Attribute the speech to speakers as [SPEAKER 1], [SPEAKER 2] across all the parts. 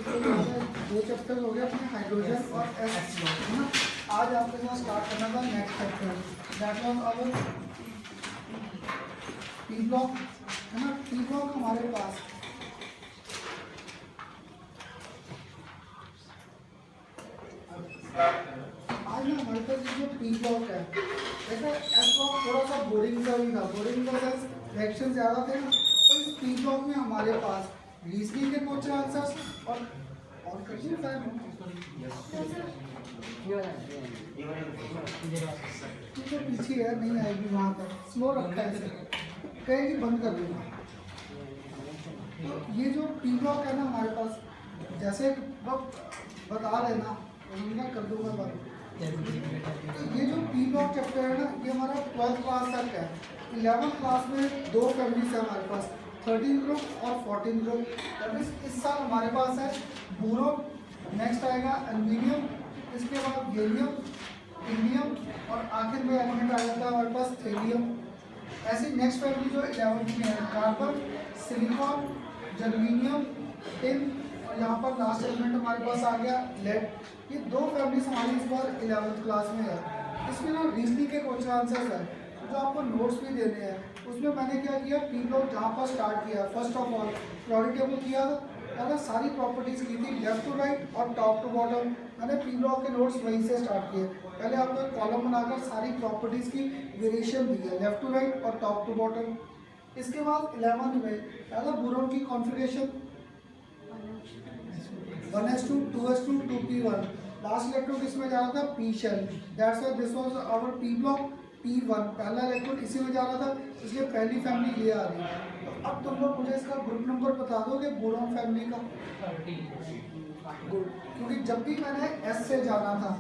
[SPEAKER 1] दो चैप्टर हो गए अपने हाइड्रोजन और एस है ना। आज आपके साथ स्टार्ट करना था next chapter, that was our P block है ना। पी ब्लॉक हमारे पास आज ना हमारे पास जो पी ब्लॉक है, देखो एस ब्लॉक थोड़ा सा बोरिंग सा भी था, बोरिंग का रिएक्शन ज़्यादा थे ना। तो इस पी ब्लॉक में हमारे पास रीजनिंग के क्वेश्चन आंसर्स और क्वेश्चन तो पीछे है, नहीं आएगी वहाँ तक, स्लो रखा है इसे, कहेगी बंद कर दूँगा। तो ये जो पी ब्लॉक है ना हमारे पास, जैसे बता रहे ना उनका कर दूँगा बंद। तो ये जो पी ब्लॉक चैप्टर है ना, ये हमारा 12th क्लास तक है। 11th क्लास में दो फैमिलीज है हमारे पास, 13 ग्रुप और 14 ग्रुप। इस साल हमारे पास है बोरोन, नेक्स्ट आएगा एल्यूमिनियम, इसके बाद गैलियम, इंडियम और आखिर में एलिमेंट आ जाता है हमारे पास थेलियम। ऐसी नेक्स्ट फैमिली जो 11th में है कार्बन, सिलिकॉन, जर्मीनियम, टिन और यहाँ पर लास्ट एलिमेंट हमारे पास आ गया लेड। ये दो फैमिलीज हमारी इस बार 11th क्लास में है। इसमें ना रीजनिंग के क्वेश्चन आंसर्स है जो आपको नोट्स भी देने हैं। उसमें मैंने क्या किया, पी ब्लॉक जहाँ पर स्टार्ट किया, first of all product table किया था, मैंने सारी प्रॉपर्टीज़ की थी लेफ्ट टू राइट और टॉप टू बॉटम। मैंने पी ब्लॉक के नोट्स वहीं से स्टार्ट किए। पहले आपको एक कॉलम बनाकर सारी प्रॉपर्टीज़ की वेरिएशन दी है लेफ्ट टू राइट और टॉप टू बॉटम। इसके बाद 11th में पहला बोरोन की configuration 1s2 2s2 2p1। Last electron किसमें जा रहा था, P shell, that's why this was our P block p1। पहला इलेक्ट्रॉन इसी में जा रहा था, इसलिए पहली फैमिली ये आ रही है। तो अब तुम लोग मुझे इसका ग्रुप नंबर बता दोगे बोरोन फैमिली का। गुड, क्योंकि जब भी मैंने एस से जाना था,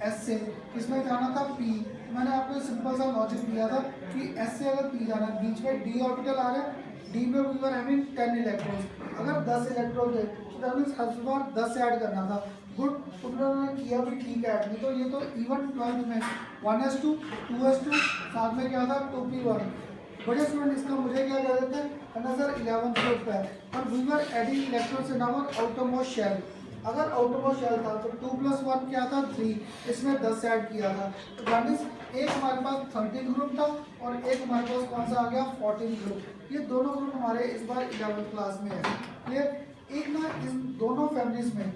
[SPEAKER 1] एस से किसमें जाना था, पी, मैंने आपको सिंपल सा लॉजिक दिया था कि एस से अगर पी जाना है, बीच में डी ऑर्बिटल आ रहा है, डी में वी वर हैविंग 10 इलेक्ट्रॉन्स, अगर 10 इलेक्ट्रॉन थे तो that means her bar 10 add करना था। गुड, तुम लोगों ने किया भी ठीक है ऐड, नहीं तो ये तो इवन 12 में 1s2 2s2 साथ में क्या था 2p1। बड़े स्टूडेंट इसका मुझे क्या कह देते हैं, अनदर 11th ग्रुप है और we were adding electrons in our outermost shell. अगर आउटरमोस्ट शेल था तो 2 + 1 क्या था 3, इसमें 10 ऐड किया था। तो दैट मींस एक हमारे पास 13 ग्रुप था और एक हमारे पास कौन सा आ गया 14 ग्रुप। ये दोनों ग्रुप हमारे इस बार 11th क्लास में है। क्लियर। एक ना इन दोनों फैमिलीज में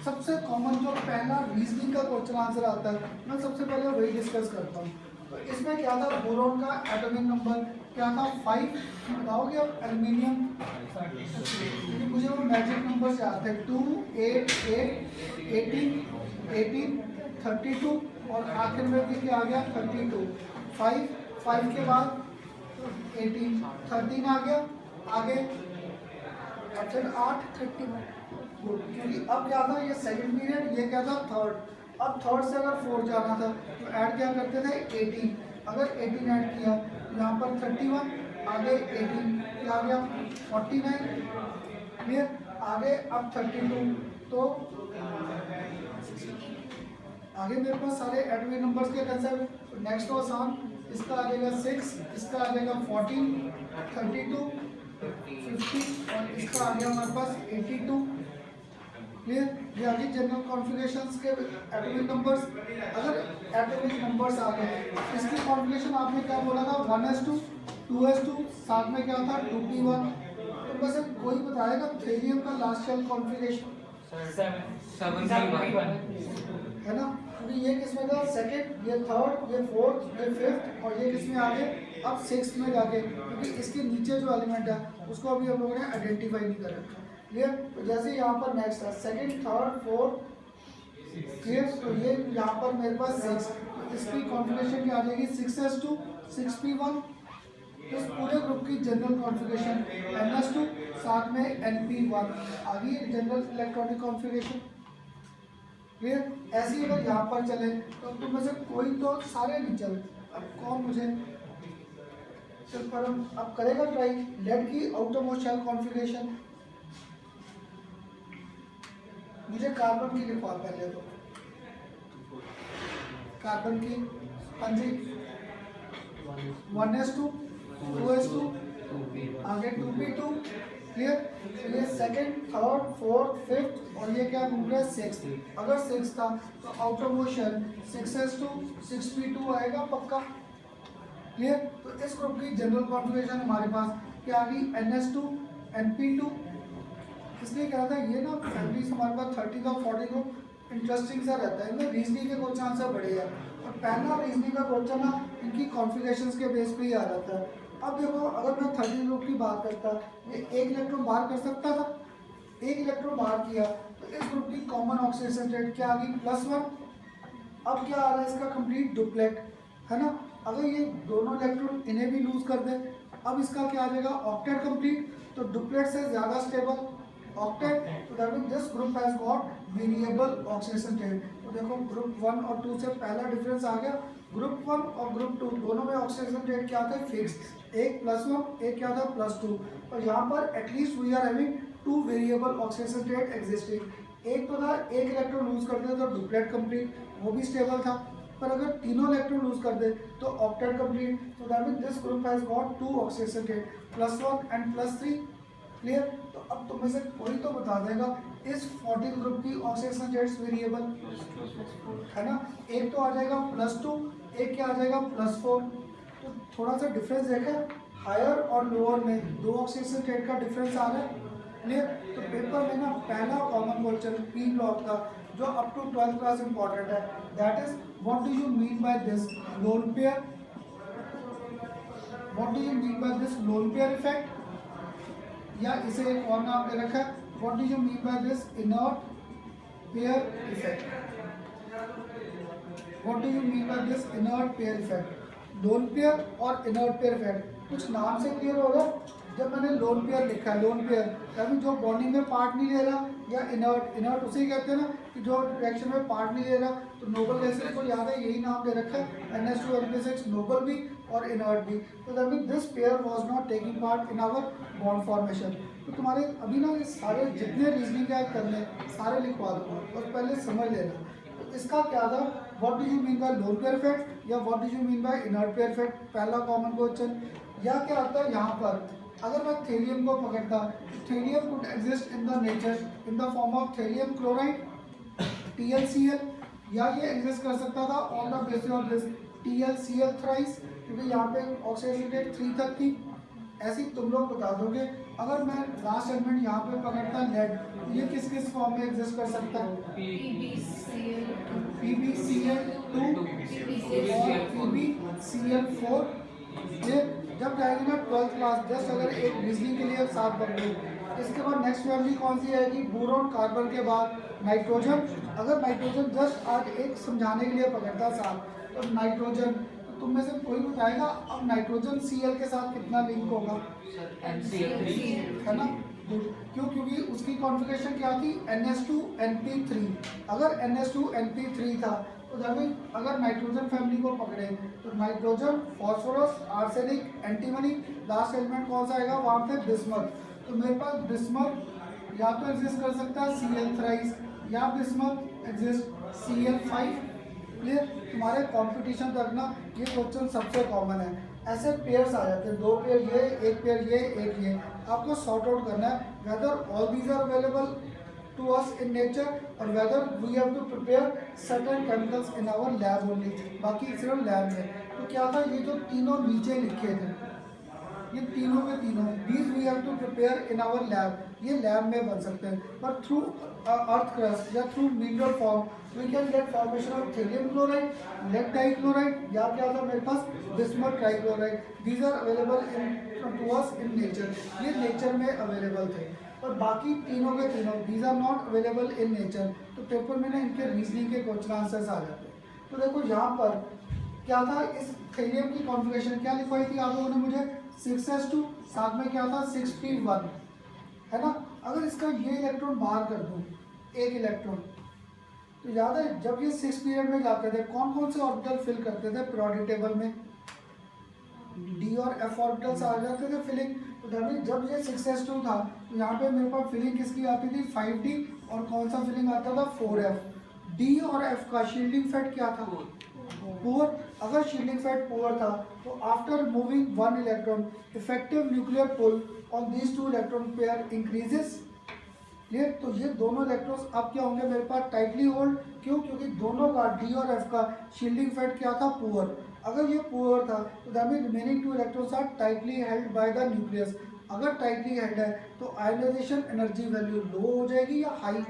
[SPEAKER 1] सबसे कॉमन जो पहला रीजनिंग का क्वेश्चन आंसर आता है, मैं सबसे पहले वही डिस्कस करता हूँ। तो इसमें क्या था, बोरोन का एटॉमिक नंबर क्या था 5। बताओगे अब एल्यूमिनियम, मुझे वो मैजिक नंबर से आते हैं 2 8 8 18 18 32 और आखिर में भी क्या आ गया 32। 5 के बाद 18 13 आ गया, आगे 8 31। क्योंकि अब क्या था, ये सेकंड पीरियड, ये क्या था थर्ड। अब थर्ड से अगर 4 जाना था तो ऐड क्या करते थे 18। अगर 18 ऐड किया यहाँ पर 31, आगे 18 क्या आ गया 49। क्लियर। आगे अब 32, तो आगे मेरे पास सारे एटॉमिक नंबर्स के कंसेप्ट। नेक्स्ट तो आसान, इसका आ जाएगा 6, इसका आ जाएगा 14 32 50 और इसका आ गया हमारे पास 82। क्लियर। ये आगे जनरल कॉन्फ़िगरेशंस के एटॉमिक नंबर्स। अगर एटॉमिक नंबर्स आ गए, इसकी कॉन्फ़िगरेशन आपने क्या बोला था 1s2 2s2 साथ में क्या था 2p1। तो बस कोई बताएगा थेलियम का लास्ट शेल कॉन्फ़िगरेशन
[SPEAKER 2] 7p1
[SPEAKER 1] है ना, क्योंकि ये किसमें था सेकंड, ये थर्ड, ये फोर्थ, ये फिफ्थ और ये किसमें आ गए अब सिक्स्थ में जाके, क्योंकि इसके नीचे जो एलिमेंट है उसको अभी हम लोगों ने आइडेंटिफाई नहीं करा। क्लियर। तो जैसे यहाँ पर नेक्स्ट है सेकंड थर्ड फोर्थ। क्लियर। तो ये यहाँ पर मेरे पास 6, तो इसकी कॉन्फ़िगरेशन क्या आ जाएगी 6s2 6p1। इस पूरे ग्रुप की जनरल कॉन्फ़िगरेशन ns2 साथ में np1 आ गई जनरल इलेक्ट्रॉनिक कॉन्फ़िगरेशन। क्लियर। ऐसे ही अगर यहाँ पर चले तो तुम में से कोई तो सारे नहीं चल। अब कौन मुझे चल पर अब करेगा ट्राई लेड की आउटरमोस्ट शेल कॉन्फ़िगरेशन। मुझे कार्बन की लिखवा पहले तो, कार्बन की पंजी 1s2 2s2 आगे 2p2 क्लियर। तो ये सेकंड, थर्ड, फोर्थ, फिफ्थ और ये क्या घूम रहा है सिक्स। अगर सिक्स था तो out of motion 6s2 6p2 आएगा पक्का। क्लियर। तो इस ग्रुप की जनरल कॉन्फ़िगरेशन हमारे पास क्या आ गई NS2 NP2। इसलिए क्या था ये ना फैमिलीज हमारे पास 30 और 40 ग्रुप इंटरेस्टिंग सा रहता है, इनमें रीजनिंग के क्वेश्चन आंसर बड़े हैं और पहला रीजनिंग का क्वेश्चन ना इनकी कॉन्फ़िगरेशंस के बेस पे ही आ जाता है। अब देखो अगर मैं 30 ग्रुप की बात करता, ये एक इलेक्ट्रॉन बाहर कर सकता था, एक इलेक्ट्रॉन बाहर किया तो इस ग्रुप की कॉमन ऑक्सीडेशन स्टेट क्या आ गई +1। अब क्या आ रहा है इसका कंप्लीट डुप्लेट, है ना। अगर ये दोनों इलेक्ट्रॉन इन्हें भी लूज कर दे, अब इसका क्या आ जाएगा ऑक्टेट कंप्लीट, तो डुप्लेट से ज़्यादा स्टेबल ऑक्टेट। तो that mean this group has got variable oxidation state. तो देखो ग्रुप 1 और 2 से पहला डिफरेंस आ गया। ग्रुप 1 और ग्रुप 2 दोनों में ऑक्सीडेशन स्टेट क्या था फिक्स, एक +1 एक क्या था +2। और यहाँ पर at least we are having 2 variable oxidation state existing. एक तो था एक इलेक्ट्रॉन लूज कर दे तो डुप्लेट कंप्लीट, वो भी स्टेबल था। पर अगर तीनों इलेक्ट्रॉन लूज कर दे तो ऑक्टेट कंप्लीट। तो that mean this group has got 2 oxidation state +1 and +3। Clear. तो अब तुम में से कोई तो बता देगा इस 14 ग्रुप की ऑक्सीडेशन स्टेट्स वेरिएबल, है ना। एक तो आ जाएगा +2, एक क्या आ जाएगा +4। तो थोड़ा सा डिफरेंस देखा, हायर और लोअर में 2 ऑक्सीडेशन स्टेट का डिफरेंस आ रहा है। क्लियर। तो पेपर में ना पहला कॉमन क्वेश्चन पी ब्लॉक का जो up to 12th class important है, that is what do you mean by this lone pair, what do you mean by this lone pair effect, या इसे एक और नाम दे रखा है what do you mean by this inert pair effect, what do you mean by this inert pair effect. Lone pair और inert pair effect कुछ नाम से क्लियर हो रहा है। जब मैंने लोन पेयर लिखा है, लोन पेयर यानी जो बॉन्डिंग में पार्ट नहीं ले रहा, या इनर्ट, इनर्ट उसे ही कहते हैं ना कि जो रिएक्शन में पार्ट नहीं ले रहा। तो नोबल गैसेस को याद है यही नाम दे रखा है NH2 NP6 नोबल भी और इनर्ट भी। तो that mean this pair was not taking part in our bond formation. तो तुम्हारे अभी ना ये सारे जितने रीजनिंग क्या करने सारे लिखवा दूंगा और पहले समझ लेना। तो इसका क्या था what do you mean by lone pair effect या what do you mean by inert pair effect, पहला कॉमन क्वेश्चन। या क्या आता है यहाँ पर अगर मैं थेलियम को पकड़ता, thallium could exist in the nature in the form of thallium chloride TlCl, या ये एग्जिस्ट कर सकता था on the basis of this TlCl thrice, क्योंकि यहाँ पे ऑक्सीडेशन स्टेट 3 तक थी। ऐसे ही तुम लोग बता दोगे अगर मैं लास्ट एलिमेंट यहाँ पे पकड़ता लेड, ये किस किस फॉर्म में एग्जिस्ट कर सकता है PbCl2 और PbCl4। ये जब जाएगी ना 12th क्लास, जस्ट अगर एक रीजनिंग के लिए साथ पढ़ लो। इसके बाद नेक्स्ट फैमिली कौन सी आएगी, बोरॉन कार्बन के बाद नाइट्रोजन। अगर नाइट्रोजन जस्ट आज एक समझाने के लिए पकड़ता साथ तो नाइट्रोजन, तो तुम में से कोई बताएगा अब नाइट्रोजन Cl के साथ कितना लिंक होगा, है ना। क्यों, क्योंकि उसकी कॉन्फ़िगरेशन क्या थी NH2 NP3। अगर NH2 NP3 था तो जब अगर नाइट्रोजन फैमिली को पकड़े तो nitrogen, phosphorus, arsenic, antimony, last element कौन सा आएगा वहाँ पे बिस्मथ। तो मेरे पास बिस्मथ या तो एग्जिस्ट कर सकता है Cl थ्राइस या बिस्मथ एग्जिस्ट Cl5। क्लियर। तुम्हारे कंपटीशन तक ना ये क्वेश्चन सबसे कॉमन है। ऐसे पेयर्स आ जाते हैं, 2 पेयर ये, एक पेयर ये, एक ये। आपको सॉर्ट आउट करना है whether all these are available to us in nature और whether we have to prepare certain chemicals in our lab only, बाकी सिर्फ लैब में। तो क्या था ये जो तीनों नीचे लिखे थे, ये तीनों के तीनों these we have to prepare in our lab, ये लैब में बन सकते हैं। पर थ्रू अर्थ क्रस्ट या through mineral form we can get formation of thallium chloride, lead dichloride, या क्या था मेरे पास bismuth trichloride. These are available in to us in nature, ये नेचर में अवेलेबल थे। और बाकी तीनों के तीनों these are not available in nature. तो पेपर में ना इनके रीजनिंग के क्वेश्चन आंसर्स आ जाते हैं। तो देखो यहाँ पर क्या था, इस थेलियम की कॉन्फ़िगरेशन क्या लिखवाई थी आप लोगों ने मुझे 6s2, साथ में क्या था 6p1, है ना। अगर इसका ये इलेक्ट्रॉन बाहर कर दूँ एक इलेक्ट्रॉन, तो याद है जब ये 6 पीरियड में जाते थे कौन कौन से ऑर्बिटल फिल करते थे पीरियोडिक टेबल में, D और F ऑर्बिटल्स आ जाते थे फिलिंग। तो जब ये 6s2 था तो यहाँ पे मेरे पास फिलिंग किसकी आती थी 5D, और कौन सा फिलिंग आता था 4F। D और F का शील्डिंग इफेक्ट क्या था पुअर, अगर शील्डिंग फैट पुअर था तो after moving one electron effective nuclear pull on these two electron pair increases. Clear, तो ये दोनों इलेक्ट्रॉन्स अब क्या होंगे मेरे पास टाइटली होल्ड, क्यों, क्योंकि दोनों का डी और एफ का शील्डिंग फैट क्या था, पुअर। अगर ये पुअर था तो that mean remaining two electrons are tightly held by the nucleus. अगर टाइटली हेल्ड है तो आयनाइजेशन एनर्जी वैल्यू लो हो जाएगी या हाई,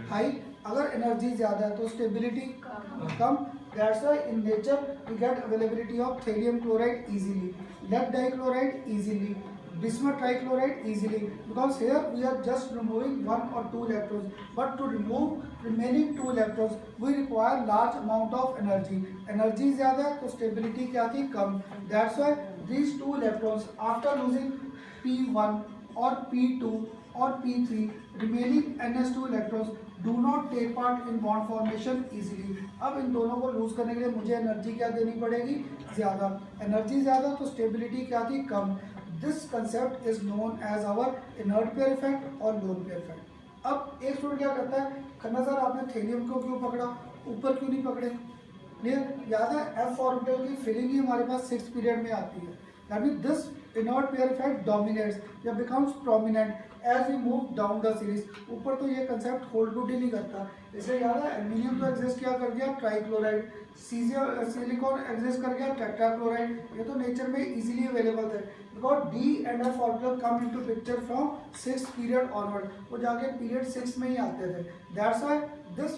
[SPEAKER 1] हाई। अगर एनर्जी ज़्यादा है तो स्टेबिलिटी कम। That's why in nature we get availability of thallium chloride easily, lead dichloride easily, bismuth trichloride easily, because here we are just removing one or two electrons, but to remove remaining two electrons we require large amount of energy। energy ज़्यादा है तो stability क्या थी, कम। that's why these two electrons after losing p1 or p2 or p3 remaining ns2 electrons do not take part in bond formation easily। अब इन दोनों को loose करने के लिए मुझे एनर्जी क्या देनी पड़ेगी, ज़्यादा। एनर्जी ज़्यादा तो स्टेबिलिटी क्या थी, कम। This concept is known as our inert pair effect और लोन पेयर इफेक्ट। अब एक स्टूडेंट क्या करता है, खन्ना सर आपने थेलियम को क्यों पकड़ा, ऊपर क्यों नहीं पकड़े। क्लियर, याद है एफ ऑर्बिटल की फिलिंग ही हमारे पास 6th पीरियड में आती है। That mean this inert pair effect dominates या becomes prominent as we move down the series. ऊपर तो ये कंसेप्ट होल्ड गुड ही नहीं करता, इसलिए याद है एल्यूमिनियम तो एग्जिस्ट क्या कर गया, ट्राइक्लोराइड, सिलिकॉन एग्जिस्ट कर गया, टेट्राक्लोराइड। ये तो नेचर में इजीली अवेलेबल थे, because D and F orbital come into picture from 6th period onward, वो जाके पीरियड 6 में ही आते थे। That's why this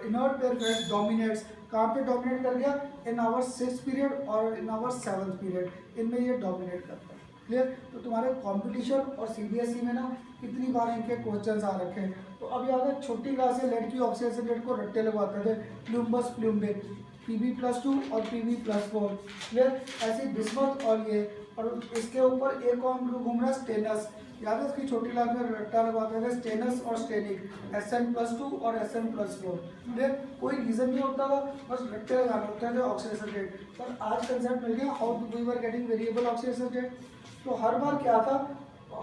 [SPEAKER 1] inert pair effect dominates, कहाँ पे डोमिनेट कर गया, इन आवर 6th पीरियड और इन आवर 7th पीरियड, इनमें ये डोमिनेट करता है। क्लियर, तो तुम्हारे कंपटीशन और सीबीएसई में ना कितनी बार इनके क्वेश्चंस आ रखे हैं। तो अब याद है छोटी क्लास से लेड की ऑक्सीडेशन रेट को रट्टे लगवाते थे, प्लूम्बस प्लूम्बिक, PB+2 और PB+4। क्लियर, ऐसे बिस्मथ और ये, और इसके ऊपर एक और घूम रहा है स्टेनस। याद है इसकी छोटी क्लास में रट्टा लगवाते थे स्टेनस और स्टेनिक, SN+2 और SN+4। क्लियर, कोई रीजन नहीं होता था, बस रट्टे लगाने होते थे ऑक्सीडेशन रेट। पर आज कंसेप्ट मिल गया, how we were getting variable oxidation rate. तो हर बार क्या था,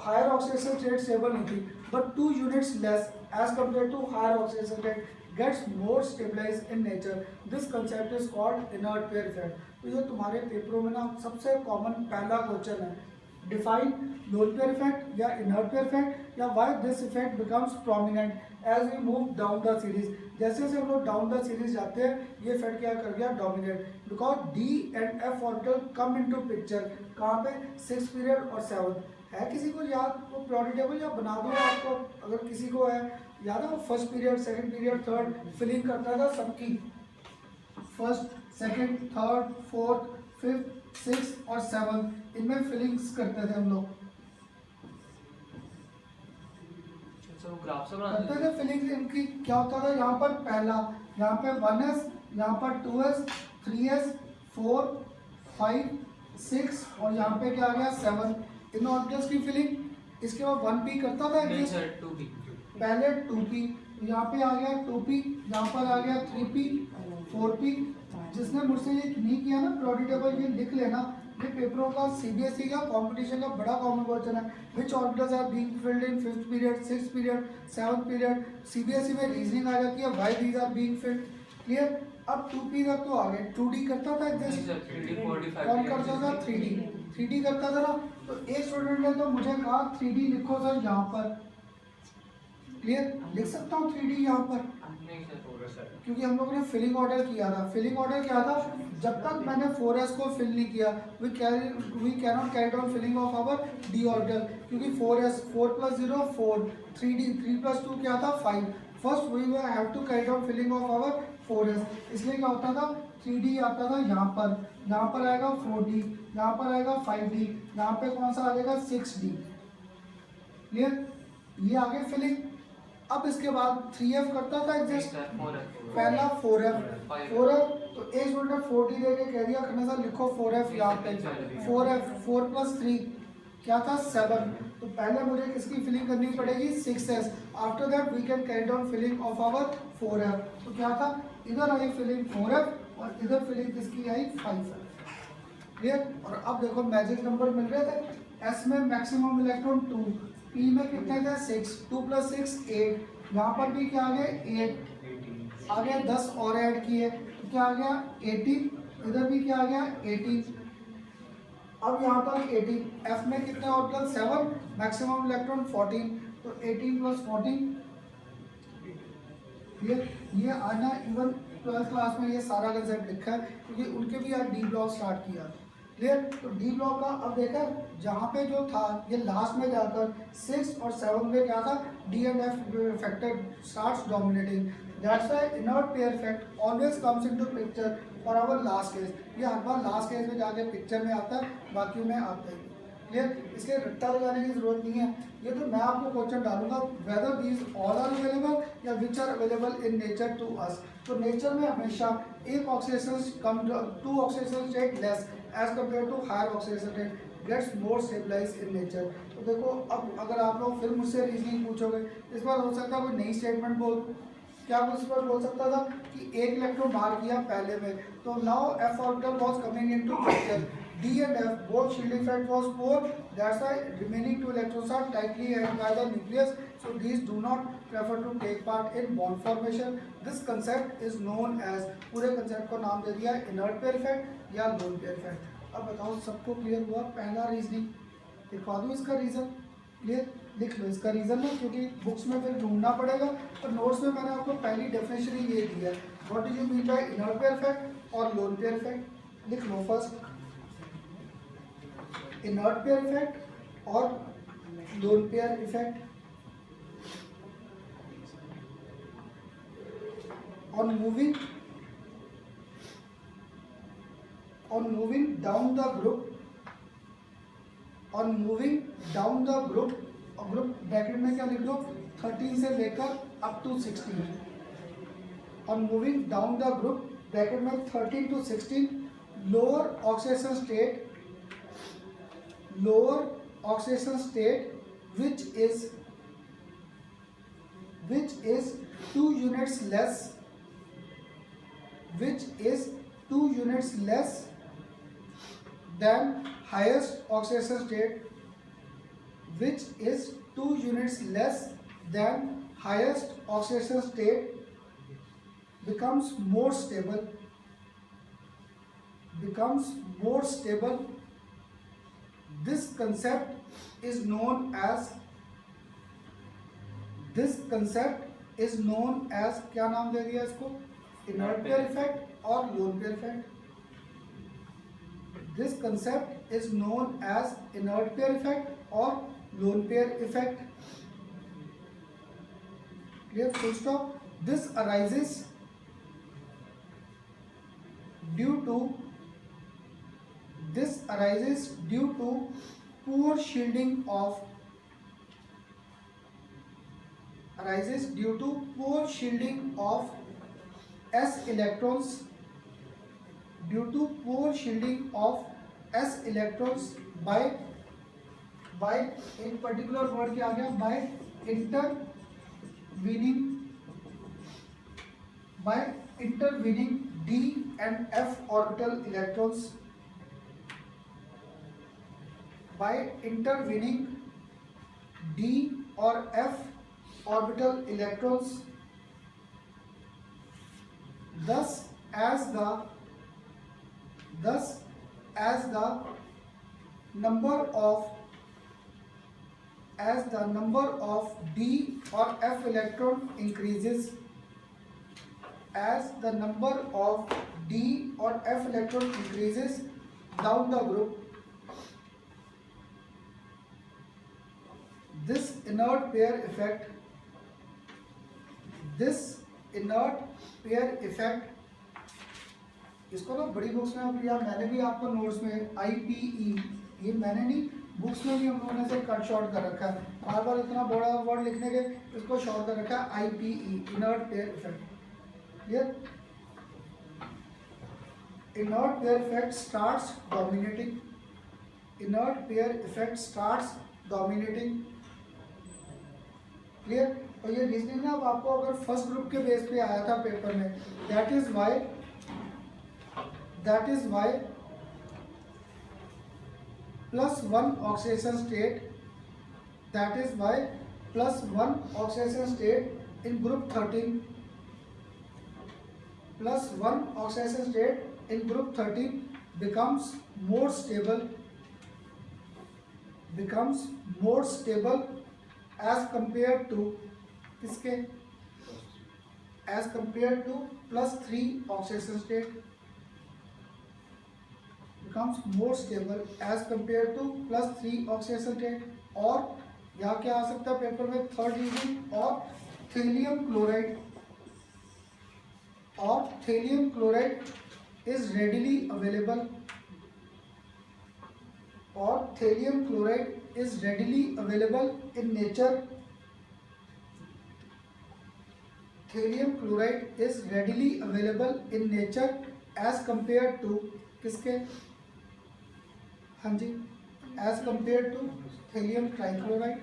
[SPEAKER 1] हायर ऑक्सीडेशन रेट स्टेबल नहीं थी, but 2 units less as compare to higher oxidation rate gets more stabilized in nature। this concept is called inert pair effect। तो ये तुम्हारे पेपरों में ना सबसे कॉमन पहला क्वेश्चन है, डिफाइन लोन पेयर इफेक्ट या इनर्ट पेयर इफेक्ट, या why this effect becomes prominent as we move down the series. जैसे जैसे हम लोग डाउन द सीरीज जाते हैं ये इफेक्ट क्या कर गया, dominate, because D and F orbital come into picture, कहाँ पे, 6th पीरियड और 7th। है किसी को याद, वो प्योरिटी टेबल या बना दूँ आपको, अगर किसी को है याद है, वो 1st period 2nd period 3rd filling करता था सबकी, 1st 2nd 3rd 4th 5th 6th और 7th, इनमें फिलिंग्स करते थे हम लोग, करते थे फिलिंग्स। इनकी क्या होता था, यहाँ पर पहला, यहाँ पे 1s, यहाँ पर 2s 3s 4 5 6 और यहाँ पे क्या आ गया 7, इन ऑब्जेक्ट्स की फिलिंग। इसके बाद 1p करता था पहले 2p, यहाँ पे आ गया 2p, यहाँ पर आ गया 3p 4p। जिसने मुझसे ये नहीं किया ना प्योरिटी टेबल, ये लिख लेना, ये पेपरों का सीबीएसई का कंपटीशन का बड़ा कॉमन क्वेश्चन है। Which orbitals are being filled in 5th period 6th period 7th period. CBSE में रीजनिंग आ जाती है, why these are being filled. Clear, अब 2p तक तो आ गए, 2d करता था एग्जिस्ट, कौन करता था, 3d करता था ना। तो एक स्टूडेंट ने तो मुझे कहा 3d लिखो सर यहाँ पर। क्लियर, लिख सकता हूँ 3d यहाँ पर, क्योंकि हम लोगों ने फिलिंग ऑर्डर किया था। फिलिंग ऑर्डर क्या था, जब तक मैंने 4s को फिल नहीं किया we can not carry out filling of our d orbital, क्योंकि 4s 4 + 0 4, 3d 3 + 2 क्या था 5। First we have to carry out filling of our 4s, इसलिए क्या होता था 3d आता था यहाँ पर आएगा 4d, यहाँ पर आएगा 5d, यहाँ पे कौन सा आ जाएगा 6d। क्लियर, ये आगे फिलिंग। अब इसके बाद 3f करता था एग्जिस्ट, पहला 4f, तो एक स्टूडेंट ने 4d दे के कह दिया खन्ना सर लिखो 4f यहाँ पे, 4f 4 + 3 क्या था 7। तो पहले मुझे किसकी फिलिंग करनी पड़ेगी 6s, after that we can carry down filling of our 4f। तो क्या था, इधर आई फिलिंग 4f और इधर फिलिंग किसकी आई 5f। क्लियर, और अब देखो मैजिक नंबर मिल रहे थे, s में मैक्सिमम इलेक्ट्रॉन 2, p में कितने थे 6, 2 + 6 8, यहाँ पर भी क्या आ गया 8 आ गया, 10 और ऐड किए तो क्या आ गया 18, इधर भी क्या आ गया 18, अब यहाँ तक 18, एफ में कितने ऑर्बिटल 7, मैक्सिमम इलेक्ट्रॉन 14, तो 18 प्लस 14 ये आना इवन 12th क्लास में ये सारा कंसेप्ट लिखा है क्योंकि उनके भी यार डी ब्लॉक स्टार्ट किया। क्लियर, तो डी ब्लॉक का अब देखा जहाँ पे जो था ये लास्ट में जाकर 6 और 7 में क्या था, D and F factor starts dominating, that's why inert pair effect always comes into picture for our last case. ये हर बार लास्ट केस में जाके पिक्चर में आता है, बाकी में आता ही। क्लियर, इसके रट्टा लगाने की जरूरत नहीं है, ये तो मैं आपको क्वेश्चन डालूंगा whether these all are available या which are available in nature to us. तो नेचर में हमेशा एक ऑक्सीडेशन कम, 2 oxidation state less as compare to higher oxidation state gets more stabilise in nature. तो देखो अब अगर आप लोग फिर मुझसे रीजनिंग पूछोगे, इस बार हो सकता है कोई नई स्टेटमेंट बोल, क्या कुछ इस बार बोल सकता था कि एक इलेक्ट्रॉन बाहर किया पहले में, तो now F orbital was coming into picture, D and F both shielding effect was poor, that's why remaining 2 electrons are tightly held by the nucleus, so these do not prefer to take part in bond formation. This concept is known as, पूरे concept को नाम दे दिया inert pair effect या lone pair effect। अब बताओ सबको clear हुआ? पहला रीजनिंग दिखा दूँ इसका रीजन, क्लियर लिख लो इसका रीजन ना, क्योंकि बुक्स में फिर ढूंढना पड़ेगा, और नोट्स में मैंने आपको पहली डेफिनेशन ही ये दी है, what do you mean by inert pair effect और लोन पेयर इफेक्ट। लिख लो फर्स्ट इनर्ट पेयर इफेक्ट और lone pair effect. on moving down the group, और ग्रुप ब्रैकेट में क्या लिख दो 13 से लेकर up to 16, on moving down the group bracket में 13 to 16 lower oxidation state which is 2 units less than highest oxidation state, which is 2 units less than highest oxidation state, becomes more stable. This concept is known as क्या नाम दे दिया इसको, inert pair effect और lone pair effect. This concept is known as inert pair effect or lone pair effect. Clear? Full stop. This arises due to poor shielding of s electrons, by एक particular word क्या आ गया, by intervening d and f orbital electrons, by intervening d और f orbital electrons, thus as the number of d or f electron increases, down the group, this inert pair effect, इसको ना बड़ी books में अब यार मैंने भी आपको नोट्स में IPE, ये मैंने नहीं, बुक्स में भी हम लोगों ने से कट शॉर्ट कर रखा है, बार बार इतना बड़ा वर्ड लिखने के इसको शॉर्ट कर रखा है IPE, inert pair effect. Clear? Inert pair effect starts dominating. Clear? और ये रीजनिंग ना अब आपको अगर फर्स्ट ग्रुप के बेस पे आया था पेपर में, that is why +1 oxidation state in group 13, +1 oxidation state in group 13 becomes more stable as compared to किसके, as compared to +3 oxidation state, becomes more stable as compared to +3 oxidation state। और यहाँ क्या आ सकता है paper में, third reason, और thallium chloride is readily available, और thallium chloride is readily available in nature, thallium chloride is readily available in nature as compared to किसके, हाँ जी, as compared to thallium trichloride.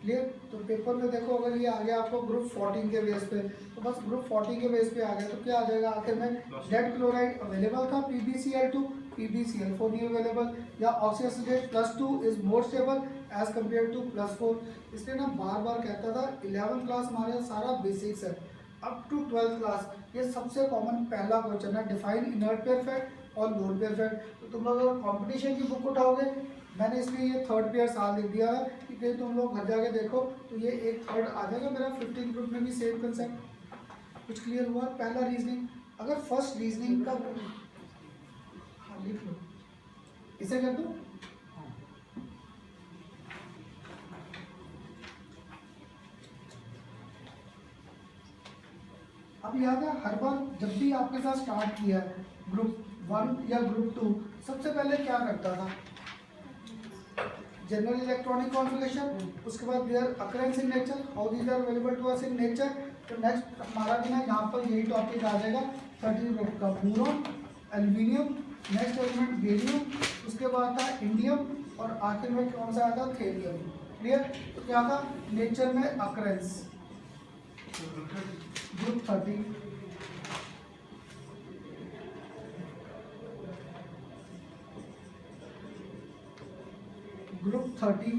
[SPEAKER 1] Clear. तो paper में देखो अगर ये आ गया आपको ग्रुप 14 के बेस पे, तो बस ग्रुप 14 के बेस पे आ गया तो क्या आ जाएगा आखिर में, लेड क्लोराइड अवेलेबल था, PbCl2, PbCl4 नहीं अवेलेबल, या oxygen state +2 is more stable as compare to +4। इसलिए ना बार बार कहता था 11th क्लास हमारे सारा बेसिक्स है, अप टू 12th क्लास ये सबसे कॉमन पहला क्वेश्चन है, डिफाइन इनर्ट पेयर फैट और लोड पेयर फैट। तो तुम लोग अगर कॉम्पिटिशन की बुक उठाओगे, मैंने इसलिए ये थर्ड पेयर साल लिख दिया है कि कहीं तुम लोग घर जाके देखो तो ये एक थर्ड आ जाएगा मेरा। 15 ग्रुप में भी सेम कंसेप्ट। कुछ क्लियर हुआ? पहला रीजनिंग, अगर फर्स्ट रीजनिंग का हाँ लिख लो, इसे कर दो। अब याद है हर बार जब भी आपके साथ स्टार्ट किया है ग्रुप 1 या ग्रुप 2, सबसे पहले क्या करता था, जनरल इलेक्ट्रॉनिक कॉन्फिगरेशन, उसके बाद their occurrence in nature, how these are available to us in nature. तो नेक्स्ट हमारा भी ना यहाँ पर यही टॉपिक आ जाएगा 13 ग्रुप का, boron, aluminium, next element barium, उसके बाद था इंडियम, और आखिर में कौन सा आया था, थेरियम। क्लियर। तो क्या था नेचर में occurrence, group 13। Group 13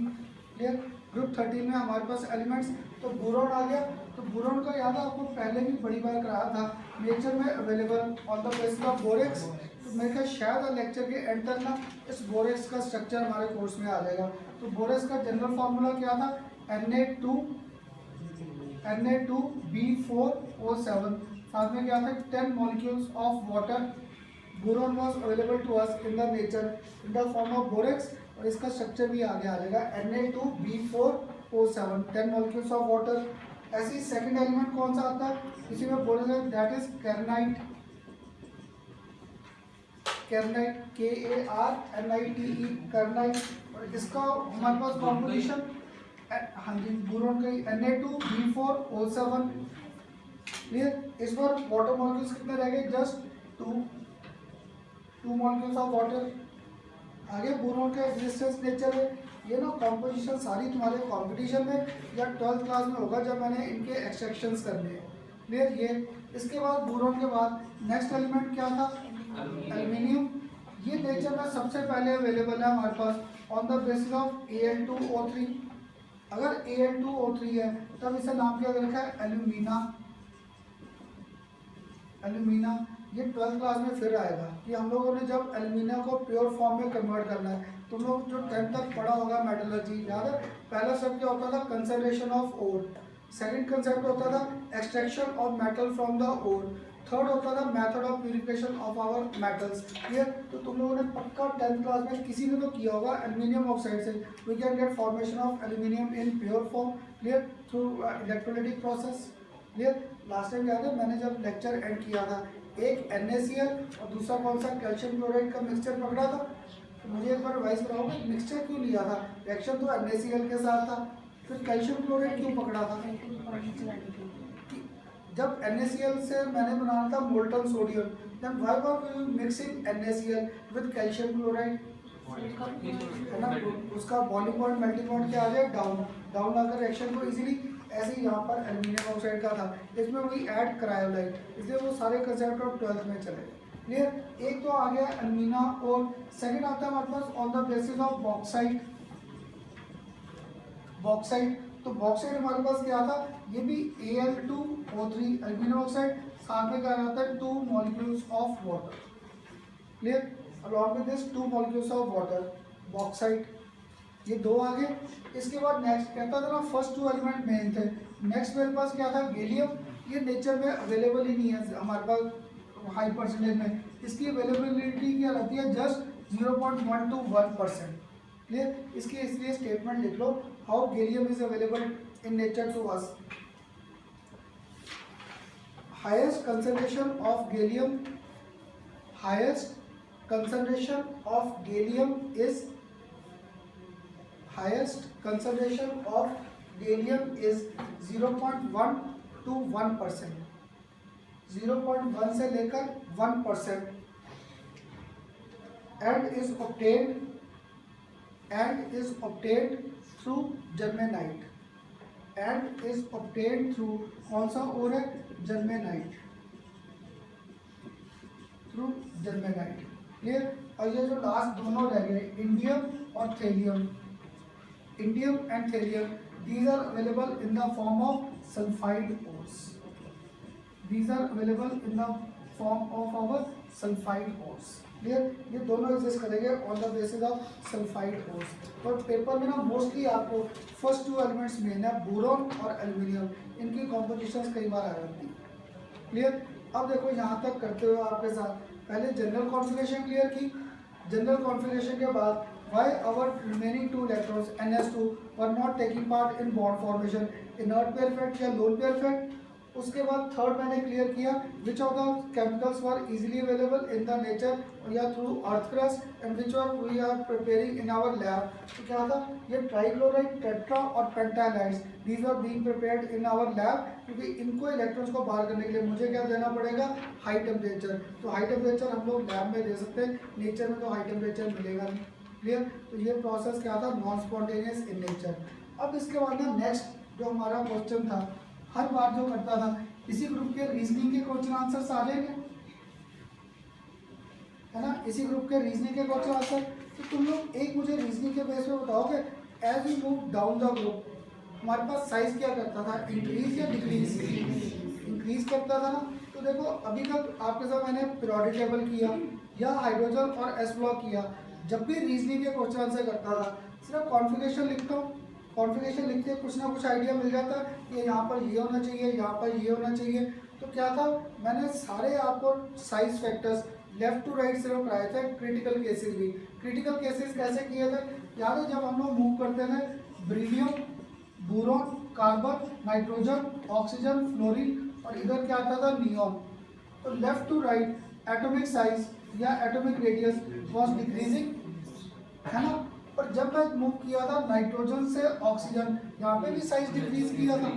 [SPEAKER 1] clear. Group 13 में हमारे पास एलिमेंट्स, तो बोरॉन आ गया। तो बोरॉन का याद है आपको पहले भी बड़ी बार कराया था, नेचर में available on the basis of borax. तो मेरे ख्याल शायद लेक्चर के एंड तक ना इस बोरेक्स का स्ट्रक्चर हमारे कोर्स में आ जाएगा। तो बोरेक्स का जनरल फार्मूला क्या था, Na2B4O7, साथ में क्या था 10 molecules of water. Boron was available to us in the nature in the form of borax, और इसका स्ट्रक्चर भी आगे आ जाएगा Na2B4O7, 10 मॉलिक्यूल्स ऑफ वाटर। ऐसे ही सेकंड एलिमेंट कौन सा आता है इसी में बोला जाए, दैट इज कैरनाइट, KARNITE, कैरनाइट। और इसका हमारे पास कॉम्पोजिशन, हाँ जी बोरॉन का Na2B4O7। क्लियर। इस बार वाटर मॉलिक्यूल्स कितने रह गए, जस्ट 2 मॉलिक्यूल्स ऑफ वाटर। आगे बोरॉन का एग्जिस्टेंस नेचर है, ये ना कॉम्पोजिशन सारी तुम्हारे कंपटीशन में या 12th क्लास में होगा जब मैंने इनके एक्सट्रैक्शंस करने हैं। क्लियर। ये इसके बाद बोरॉन के बाद नेक्स्ट एलिमेंट क्या था, एल्यूमिनियम। ये नेचर में सबसे पहले अवेलेबल है हमारे pass on the basis of Al2O3। अगर Al2O3 है तब इसे नाम क्या रखा है, एल्यूमिना। ये 12th क्लास में फिर आएगा कि हम लोगों ने जब एल्यूमिना को प्योर फॉर्म में कन्वर्ट करना है। तुम लोग जो 10th तक पढ़ा होगा मेटलर्जी, याद है पहला सब क्या होता था, conservation of ore. Second concept होता था extraction of metal from the ore. Third होता था method of purification of our metals. Clear. तो तुम लोगों ने पक्का 10th क्लास में किसी ने तो किया होगा, एल्यूमिनियम ऑक्साइड से we can get formation of aluminium in pure form. Clear. Through electrolytic process. Clear. Last time याद है मैंने जब लेक्चर एंड किया था, एक NaCl और दूसरा कौन सा कैल्शियम क्लोराइड का मिक्सचर पकड़ा था। तो मुझे एक बार रिवाइज कराओगे मिक्सचर क्यों लिया था, रिएक्शन तो NaCl के साथ था, फिर कैल्शियम क्लोराइड क्यों पकड़ा था। जब NaCl से मैंने बनाना था molten sodium, then why were we mixing NaCl with calcium chloride, है ना। उसका बॉइलिंग पॉइंट मेल्टिंग पॉइंट क्या आ जाए, डाउन आकर रिएक्शन को इजीली। ऐसे ही यहाँ पर एल्यूमिनियम ऑक्साइड का था, इसमें वही ऐड क्रायोलाइट, इसलिए वो सारे कंसेप्ट ऑफ 12th में चले। क्लियर। एक तो आ गया एल्यूमिना, और सेकंड आता है हमारे pass on the basis of bauxite. तो बॉक्साइट हमारे पास क्या था, ये भी Al2O3 CO3 एल्यूमिनियम ऑक्साइड, साथ में क्या रहता है 2 molecules of water. Clear? Along with this 2 molecules of water, bauxite, ये दो आ गए। इसके बाद नेक्स्ट कहता था ना फर्स्ट 2 एलिमेंट मेन थे, नेक्स्ट मेरे पास क्या था गैलियम। ये नेचर में अवेलेबल ही नहीं है हमारे पास हाई परसेंटेज में, इसकी अवेलेबिलिटी क्या रहती है जस्ट 0.1 to 1%। क्लियर? इसकी इसलिए स्टेटमेंट लिख लो, how gallium is available in nature to us. Highest concentration of gallium, हाईएस्ट concentration of gallium is, highest concentration of gallium is 0.1 to 1%, 0.1 से लेकर 1%, and is obtained through germanite, and is obtained through कौन सा और है germanite, through germanite। Clear? और ये जो लास्ट दोनों रह गए इंडियम और thallium, indium and thallium, these are available in the form of sulphide ores, these are available in the form of our sulphide ores. Clear? ये दोनों एग्जिस्ट करेंगे on the basis of sulphide ores. और paper में ना mostly आपको first 2 elements main है, boron और aluminium, इनकी कॉम्पोजिशंस कई बार आ जाती है। क्लियर? अब देखो यहाँ तक करते हुए आपके साथ पहले जनरल कॉन्फ़िगरेशन क्लियर की। जनरल कॉन्फ़िगरेशन के बाद why our remaining 2 electrons NS2 were not taking part in bond formation, inert pair effect या लोन पेयर इफेक्ट। उसके बाद थर्ड मैंने क्लियर किया which of the chemicals were easily available in the nature या through earth crust and which of we are preparing in our lab. तो क्या था ये ट्राइक्लोराइड, टेट्रा और pentahalides, these are being prepared in our lab, क्योंकि इनको electrons को बाहर करने के लिए मुझे क्या देना पड़ेगा हाई टेम्परेचर। तो हाई टेम्परेचर हम लोग लैब में दे सकते हैं, नेचर में तो हाई टेम्परेचर मिलेगा नहीं। क्लियर? तो ये प्रोसेस क्या था नॉन स्पॉन्टेनियस इन नेचर। अब इसके बाद ना नेक्स्ट जो हमारा क्वेश्चन था हर बार जो करता था, इसी ग्रुप के रीजनिंग के क्वेश्चन आंसर्स आ जाएंगे, है ना, इसी ग्रुप के रीजनिंग के क्वेश्चन आंसर। तो तुम लोग एक मुझे रीजनिंग के बेस पे बताओगे as you move down the group हमारे पास साइज क्या करता था, इंक्रीज या डिक्रीज? इंक्रीज करता था ना। तो देखो अभी तक आपके साथ मैंने पीरियोडिक टेबल किया या हाइड्रोजन और एस ब्लॉक किया, जब भी रीजनिंग के क्वेश्चन आंसर करता था सिर्फ कॉन्फ़िगरेशन लिखता हूँ, कॉन्फ़िगरेशन लिखते कुछ ना कुछ आइडिया मिल जाता है कि यहाँ पर ये होना चाहिए, यहाँ पर ये होना चाहिए। तो क्या था मैंने सारे आपको size factors left to right सिर्फ कराए थे, क्रिटिकल केसेस भी। क्रिटिकल केसेस कैसे किए थे याद है, जब हम लोग मूव करते थे beryllium, boron, carbon, nitrogen, oxygen, fluorine और इधर क्या आता था नियॉन। तो left to right atomic size या एटॉमिक रेडियस वाज डिक्रीजिंग, है ना। पर जब मैं मूव किया था नाइट्रोजन से ऑक्सीजन, यहाँ पे भी साइज डिक्रीज किया था,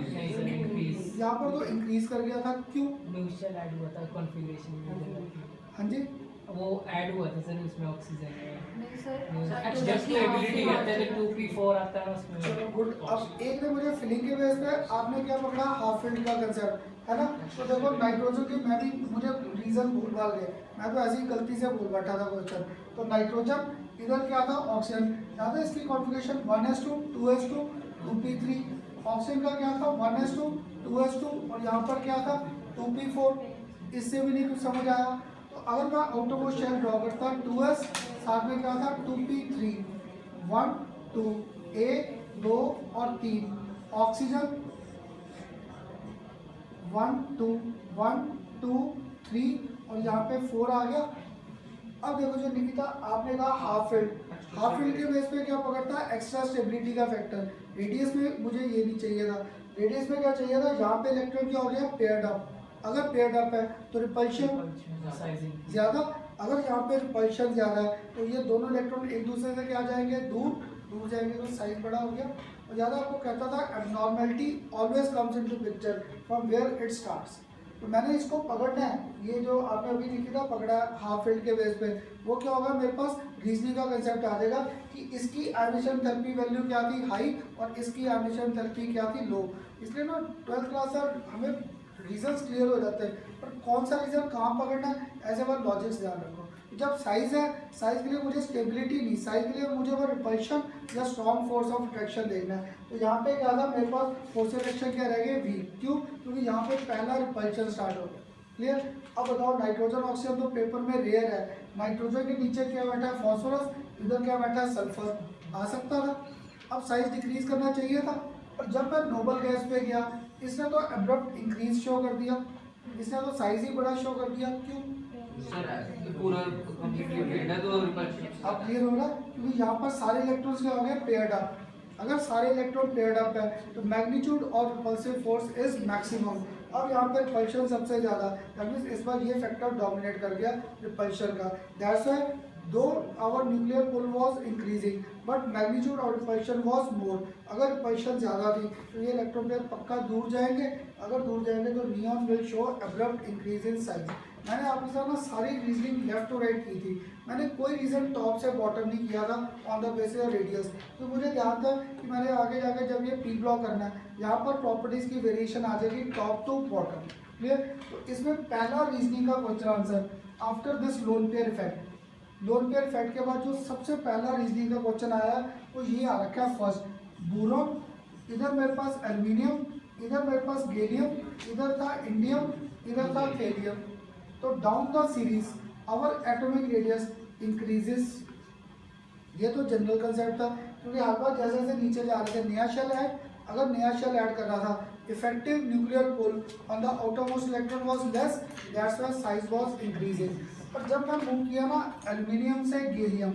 [SPEAKER 1] यहाँ पर तो इंक्रीज कर गया था। क्यों?
[SPEAKER 2] म्यूचुअल ऐड हुआ था कॉन्फ़िगरेशन में।
[SPEAKER 1] हाँ जी
[SPEAKER 2] वो ऐड हुआ था सर उसमें ऑक्सीजन
[SPEAKER 3] नहीं सर,
[SPEAKER 2] एडजस्ट एबिलिटी कहते हैं 2p4 आता है उसमें।
[SPEAKER 1] चलो गुड। अब एक ने मुझे फिलिंग के बेस पे आपने क्या पकड़ा हाफ फील्ड का कंसेप्ट, है ना। तो देखो नाइट्रोजन की मैं भी मुझे रीजन भूल भाल गए, मैं तो ऐसी गलती से भूल बैठा था क्वेश्चन। तो नाइट्रोजन इधर क्या था ऑक्सीजन, याद है इसकी configuration 1s2 2s2 2p3। Oxygen का क्या था 1s2 2s2 और यहाँ पर क्या था 2p4। इससे भी नहीं कुछ समझ आया। तो अगर मैं आउट ऑफ शेल ड्रॉ करता 2s साथ में क्या था 2p3, 1 2 1 2 और 3, ऑक्सीजन 1 2 1 2 3 और यहाँ पे 4 आ गया। अब देखो जो निकिता आपने कहा हाफ फील्ड, हाफ फील्ड के बेस पे क्या पकड़ता है एक्स्ट्रा स्टेबिलिटी का फैक्टर। रेडियस में मुझे ये नहीं चाहिए था, रेडियस में क्या चाहिए था यहाँ पे इलेक्ट्रॉन क्या हो गया पेयर्ड अप। अगर पेयर्ड अप है तो रिपल्शन ज़्यादा, अगर यहाँ पे रिपल्शन ज़्यादा है तो ये दोनों इलेक्ट्रॉन एक दूसरे से क्या जाएंगे दूर जाएंगे, तो साइज बड़ा हो गया। और ज़्यादा आपको कहता था abnormality always comes into picture from where it starts. तो मैंने इसको पकड़ना है, ये जो आपने अभी लिखी था पकड़ा हाफ फील्ड के बेस पे, वो क्या होगा मेरे पास रीजनिंग का कंसेप्ट आ जाएगा कि इसकी एमिशन थेरेपी वैल्यू क्या थी हाई और इसकी एमिशन थेरेपी क्या थी लो। इसलिए ना 12th क्लास सर हमें रीजंस क्लियर हो जाते हैं, पर कौन सा रीजन कहाँ पकड़ना है ऐसे बार लॉजिक्स ध्यान रखो। जब साइज है, साइज के लिए मुझे स्टेबिलिटी नहीं, साइज के लिए मुझे वो रिपल्शन या स्ट्रॉन्ग फोर्स ऑफ अट्रैक्शन देखना है। तो यहाँ पे क्या था मेरे पास, फोर्स ऑफ अट्रैक्शन क्या रह गया, वी। क्यों? क्योंकि यहाँ पे पहला रिपल्शन स्टार्ट हो गया। क्लियर? अब बताओ, नाइट्रोजन ऑक्सीजन तो पेपर में रेयर है, नाइट्रोजन के नीचे क्या बैठा है, फॉस्फोरस, इधर क्या बैठा है, सल्फर। आ सकता था। अब साइज डिक्रीज करना चाहिए था, और जब मैं नोबल गैस पे गया, इसने तो अब्रप्ट इंक्रीज शो कर दिया, इसने तो साइज ही बड़ा शो कर दिया। क्यों?
[SPEAKER 2] सर पूरा कंप्लीटली पेड है तो रिपल्शन।
[SPEAKER 1] अब क्लियर हो रहा है? क्योंकि यहाँ पर सारे इलेक्ट्रॉन्स क्या हो गए, पेयर्ड अप। अगर सारे इलेक्ट्रॉन पेयर्ड अप है तो मैग्नीट्यूड और रिपल्सिव फोर्स इज मैक्सिमम। अब यहाँ पर रिपल्शन सबसे ज़्यादा, दैट मीन्स इस बार ये फैक्टर डोमिनेट कर गया रिपल्शन का। That's why though our nuclear pull was increasing but magnitude और रिपल्शन वॉज मोर। अगर रिपल्शन ज़्यादा थी तो ये इलेक्ट्रॉन पेयर पक्का दूर जाएंगे, अगर दूर जाएंगे तो neon will show abrupt increase in size. मैंने आपके साथ ना सारी रीजनिंग लेफ्ट टू राइट की थी, मैंने कोई रीजन टॉप से बॉटम नहीं किया था on the basis of radius. तो मुझे ध्यान था कि मैंने आगे जाकर जब ये पी ब्लॉक करना है, यहाँ पर प्रॉपर्टीज़ की वेरिएशन आ जाएगी टॉप टू बॉटम। क्लियर? तो इसमें पहला रीजनिंग का question answer after this lone pair effect, lone pair effect के बाद जो सबसे पहला रीजनिंग का क्वेश्चन आया वो ये आ रखा है फर्स्ट, बोरॉन, इधर मेरे पास एल्यूमिनियम, इधर मेरे पास गैलियम, इधर था इंडियम, इधर था थेलियम। तो down the series our atomic radius increases. ये तो जनरल कंसेप्ट था, क्योंकि हर बार जैसे जैसे नीचे जा रहे थे नया शेल ऐड, अगर नया शेल ऐड कर रहा था, effective nuclear pull on the outermost electron was less, that's why size was increasing. पर जब मैं मूव किया ना एल्यूमिनियम से गैलियम,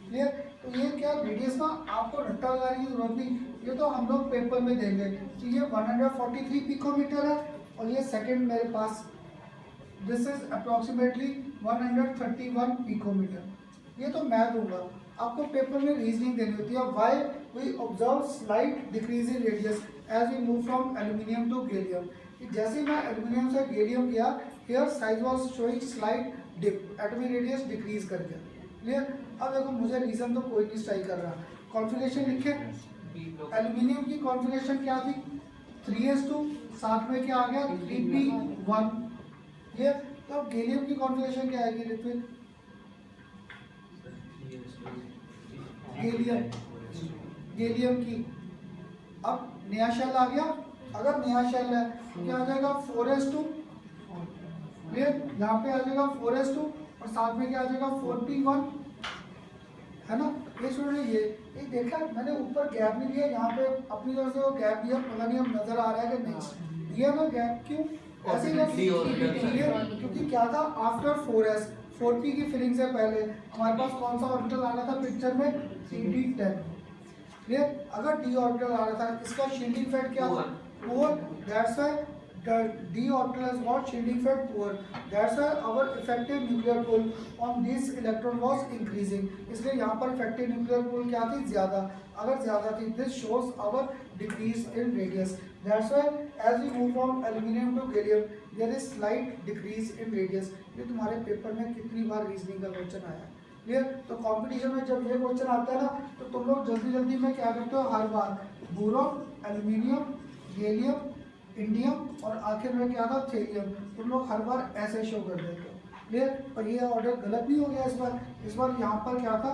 [SPEAKER 1] क्लियर, तो ये क्या रेडियस ना आपको रट्टा लगाने की जरूरत नहीं, ये तो हम लोग पेपर में देंगे। तो ये 143 पिकोमीटर है और ये सेकंड मेरे पास, दिस इज अप्रॉक्सीमेटली 131 पिकोमीटर, ये तो मैं दूंगा। आपको पेपर में रीजनिंग देनी होती है, why we observe slight decrease in radius as we move from aluminium to gallium. जैसे मैं एल्यूमिनियम से गैलियम गया, here size was showing slight dip, atomic radius decrease कर गया। क्लियर? अब देखो मुझे रीजन तो कोई नहीं स्ट्राइक कर रहा, कॉन्फ़िगरेशन लिखे, एल्यूमिनियम की कॉन्फ़िगरेशन क्या थी, 3s2, साथ में क्या आ गया 3p1। ये तो गैलियम की कॉन्फ़िगरेशन क्या आएगी लिक्विड, गैलियम, गैलियम की। अब नया शेल आ गया, अगर नया शेल है तो क्या आ जाएगा 4s2, क्लियर, यहाँ पे आ जाएगा 4s2 और साथ में क्या आ जाएगा 4p1, है ना। ये स्टूडेंट ये देखा मैंने ऊपर गैप नहीं दिया, यहाँ पे अपनी तरफ से वो गैप दिया, पता नहीं अब नजर आ रहा है कि नहीं दिया ना गैप, क्यों ऐसे ही, क्योंकि क्या था आफ्टर 4s 4p की फिलिंग से पहले हमारे पास कौन सा ऑर्बिटल आ रहा था पिक्चर में, 3d10। क्लियर? अगर d ऑर्बिटल आ रहा था, इसका शील्डिंग फैक्ट क्या था, poor, that's why d orbital has got shielding effect poor, that's why our effective nuclear pull on this electron was increasing। इसलिए यहाँ पर effective nuclear pull क्या थी, ज़्यादा, अगर ज़्यादा थी this shows our decrease in radius, that's why as we move from aluminium to gallium there is slight decrease in radius। ये तुम्हारे पेपर में कितनी बार रीजनिंग का क्वेश्चन आया, क्लियर। तो कंपटीशन में जब ये क्वेश्चन आता है ना तो तुम लोग जल्दी जल्दी में क्या करते हो, हर बार बोरॉन, एल्यूमिनियम, गैलियम, इंडियम और आखिर में क्या था थेलियम, तुम लोग हर बार ऐसे शो कर देते हो, क्लियर। पर ये ऑर्डर गलत नहीं हो गया इस बार यहाँ पर क्या था,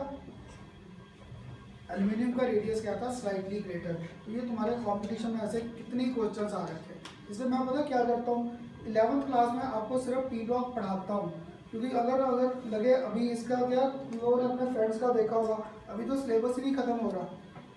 [SPEAKER 1] एल्यूमिनियम का रेडियस क्या था, स्लाइटली ग्रेटर। तो ये तुम्हारे कंपटीशन में ऐसे कितने क्वेश्चंस आ रखे हैं। इसलिए मैं पता क्या करता हूँ, 11th क्लास में आपको सिर्फ पी ब्लॉक पढ़ाता हूँ, क्योंकि अगर लगे अभी इसका क्या, लोगों ने अपने फ्रेंड्स का देखा होगा, अभी तो सिलेबस ही नहीं खत्म हो रहा,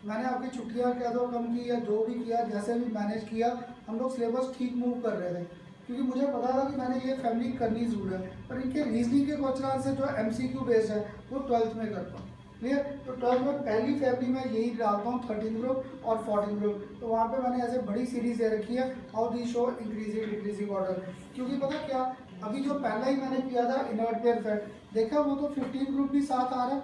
[SPEAKER 1] मैंने आपकी छुट्टियां क्या तो कम की या जो भी किया, जैसे भी मैनेज किया, हम लोग सिलेबस ठीक मूव कर रहे थे, क्योंकि मुझे पता था कि मैंने ये फैमिली करनी ज़रूर है। पर इनके रीजनिंग के क्वेश्चन आंसर जो MCQ बेस्ड है वो 12th में करता हूँ, क्लियर। तो 12th में पहली फैमिली में यही डालता हूँ, 13th ग्रुप और 14th ग्रुप। तो वहाँ पे मैंने ऐसे बड़ी सीरीज दे रखी है, how the show increasing decreasing order, क्योंकि पता क्या, अभी जो पहला ही मैंने किया था इनर्ट पेयर इफेक्ट, देखा वो तो 15 ग्रुप भी साथ आ रहा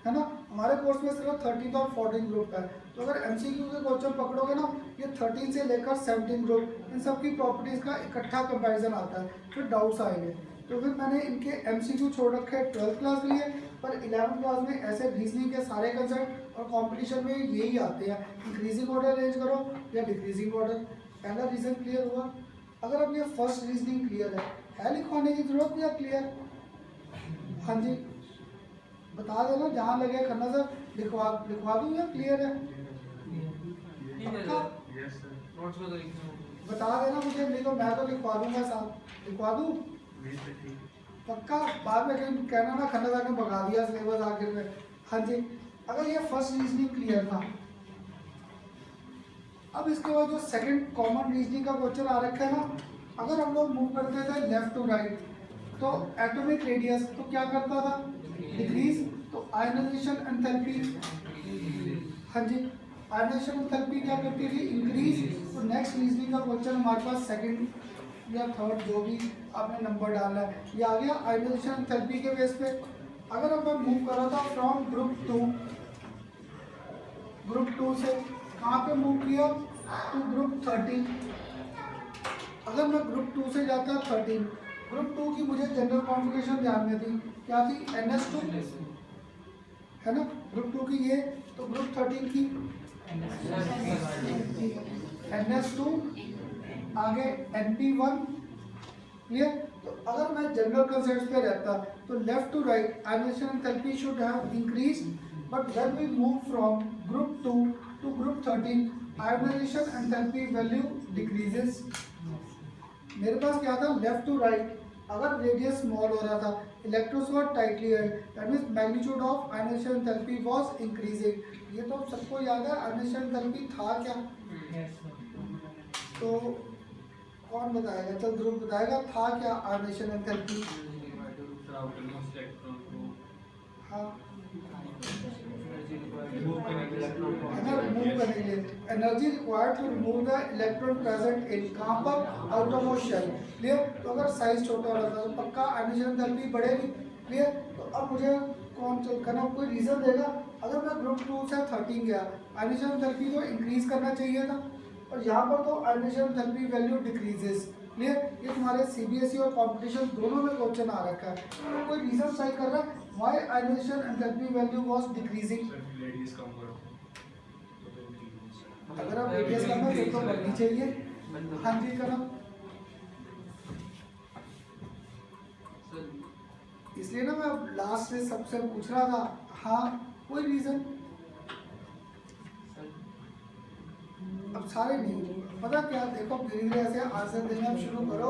[SPEAKER 1] है ना। हमारे कोर्स में सिर्फ 13th और 14th ग्रुप है, तो अगर MCQ के क्वेश्चन पकड़ोगे ना, ये 13 से लेकर 17 ग्रुप, इन सब की प्रॉपर्टीज़ का इकट्ठा कंपैरिजन आता है, फिर डाउट्स आएंगे। तो फिर मैंने इनके MCQ छोड़ रखे हैं 12th क्लास के लिए, पर 11th क्लास में ऐसे रीजनिंग के सारे कंसेप्ट और कॉम्पिटिशन में यही आते हैं, इंक्रीजिंग ऑर्डर अरेंज करो या डिक्रीजिंग ऑर्डर। पहला रीजन क्लियर हुआ। अगर अब ये फर्स्ट रीजनिंग क्लियर है लिखवाने की जरूरत या क्लियर? हाँ जी, बता देना जहाँ लगे खन्ना सर, लिखवा दूँ या क्लियर है?
[SPEAKER 2] ठीक है
[SPEAKER 1] पक्का?
[SPEAKER 2] सर, नोट्स में तो लिखना होगा।
[SPEAKER 1] बता देना मुझे, नहीं तो मैं तो लिखवा दूंगा साहब, लिखवा दूँ पक्का? बाद में कहीं कहना ना खन्ना सर ने भगा दिया सिलेबस आखिर में। हाँ जी, अगर ये फर्स्ट रीजनिंग क्लियर था, अब इसके बाद जो सेकंड कॉमन रीजनिंग का क्वेश्चन आ रखा है ना, अगर हम लोग मूव करते थे लेफ्ट टू राइट तो एटॉमिक रेडियस तो क्या करता था? डिक्रीज। तो आयनाइजेशन एंथैल्पी, हाँ जी, आयनाइजेशन एंथैल्पी क्या करती थी? इंक्रीज। तो नेक्स्ट रीजनिंग का क्वेश्चन हमारे पास सेकंड या थर्ड जो भी आपने नंबर डालना है ये आ गया आयनाइजेशन एंथैल्पी के बेस पे। अगर अब मैं मूव कर रहा था फ्रॉम ग्रुप टू से कहाँ पे मूव किया? To group 13। अगर मैं ग्रुप 2 से जाता 13, ग्रुप 2 की मुझे जनरल कॉन्फ़िगरेशन ध्यान में थी, क्या थी? NS2 है ना, ग्रुप 2 की ये। तो ग्रुप 13 की NS2, आगे NP1, क्लियर? तो अगर मैं जनरल कंसेप्ट पे रहता तो left to right ionisation enthalpy should have increase, but when we move from group 2 to group 13 ionisation enthalpy value decreases. मेरे पास क्या था? लेफ्ट टू राइट, अगर रेडियस स्मॉल हो रहा था, electrons were tightly held, that means magnitude of ionisation enthalpy was increasing. ये तो सबको याद है, आयनाइजेशन एंथैल्पी था क्या? तो कौन बताएगा? चल ध्रुव बताएगा था क्या आयनाइजेशन एंथैल्पी? हाँ,
[SPEAKER 2] मूव करने के लिए इलेक्ट्रॉन को
[SPEAKER 1] है ना, रिमूव करने के लिए energy required to remove the electron present in, कहाँ पर? Out of shell, clear? तो अगर साइज छोटा हो रहा था तो पक्का आयनाइजेशन एंथैल्पी बढ़ेगी, क्लियर? तो अब मुझे कौन चेक करना, कोई रीजन देगा? अगर मैं ग्रुप 2 से 13 गया, आयनाइजेशन एंथैल्पी को इंक्रीज करना चाहिए था, और यहाँ पर तो ionisation enthalpy value decreases, clear? ये तुम्हारे CBSE और कंपटीशन दोनों में क्वेश्चन आ रखा है। तो कोई रीजन ट्राई कर रहा है why ionisation enthalpy value was decreasing? अगर आप रेडियस कम है तो बढ़नी चाहिए। हाँ जी करो, इसलिए ना मैं लास्ट से सबसे पूछ रहा था। हाँ, कोई रीजन? अब सारे नहीं पता क्या, देखो धीरे धीरे ऐसे आंसर देना आप शुरू करो,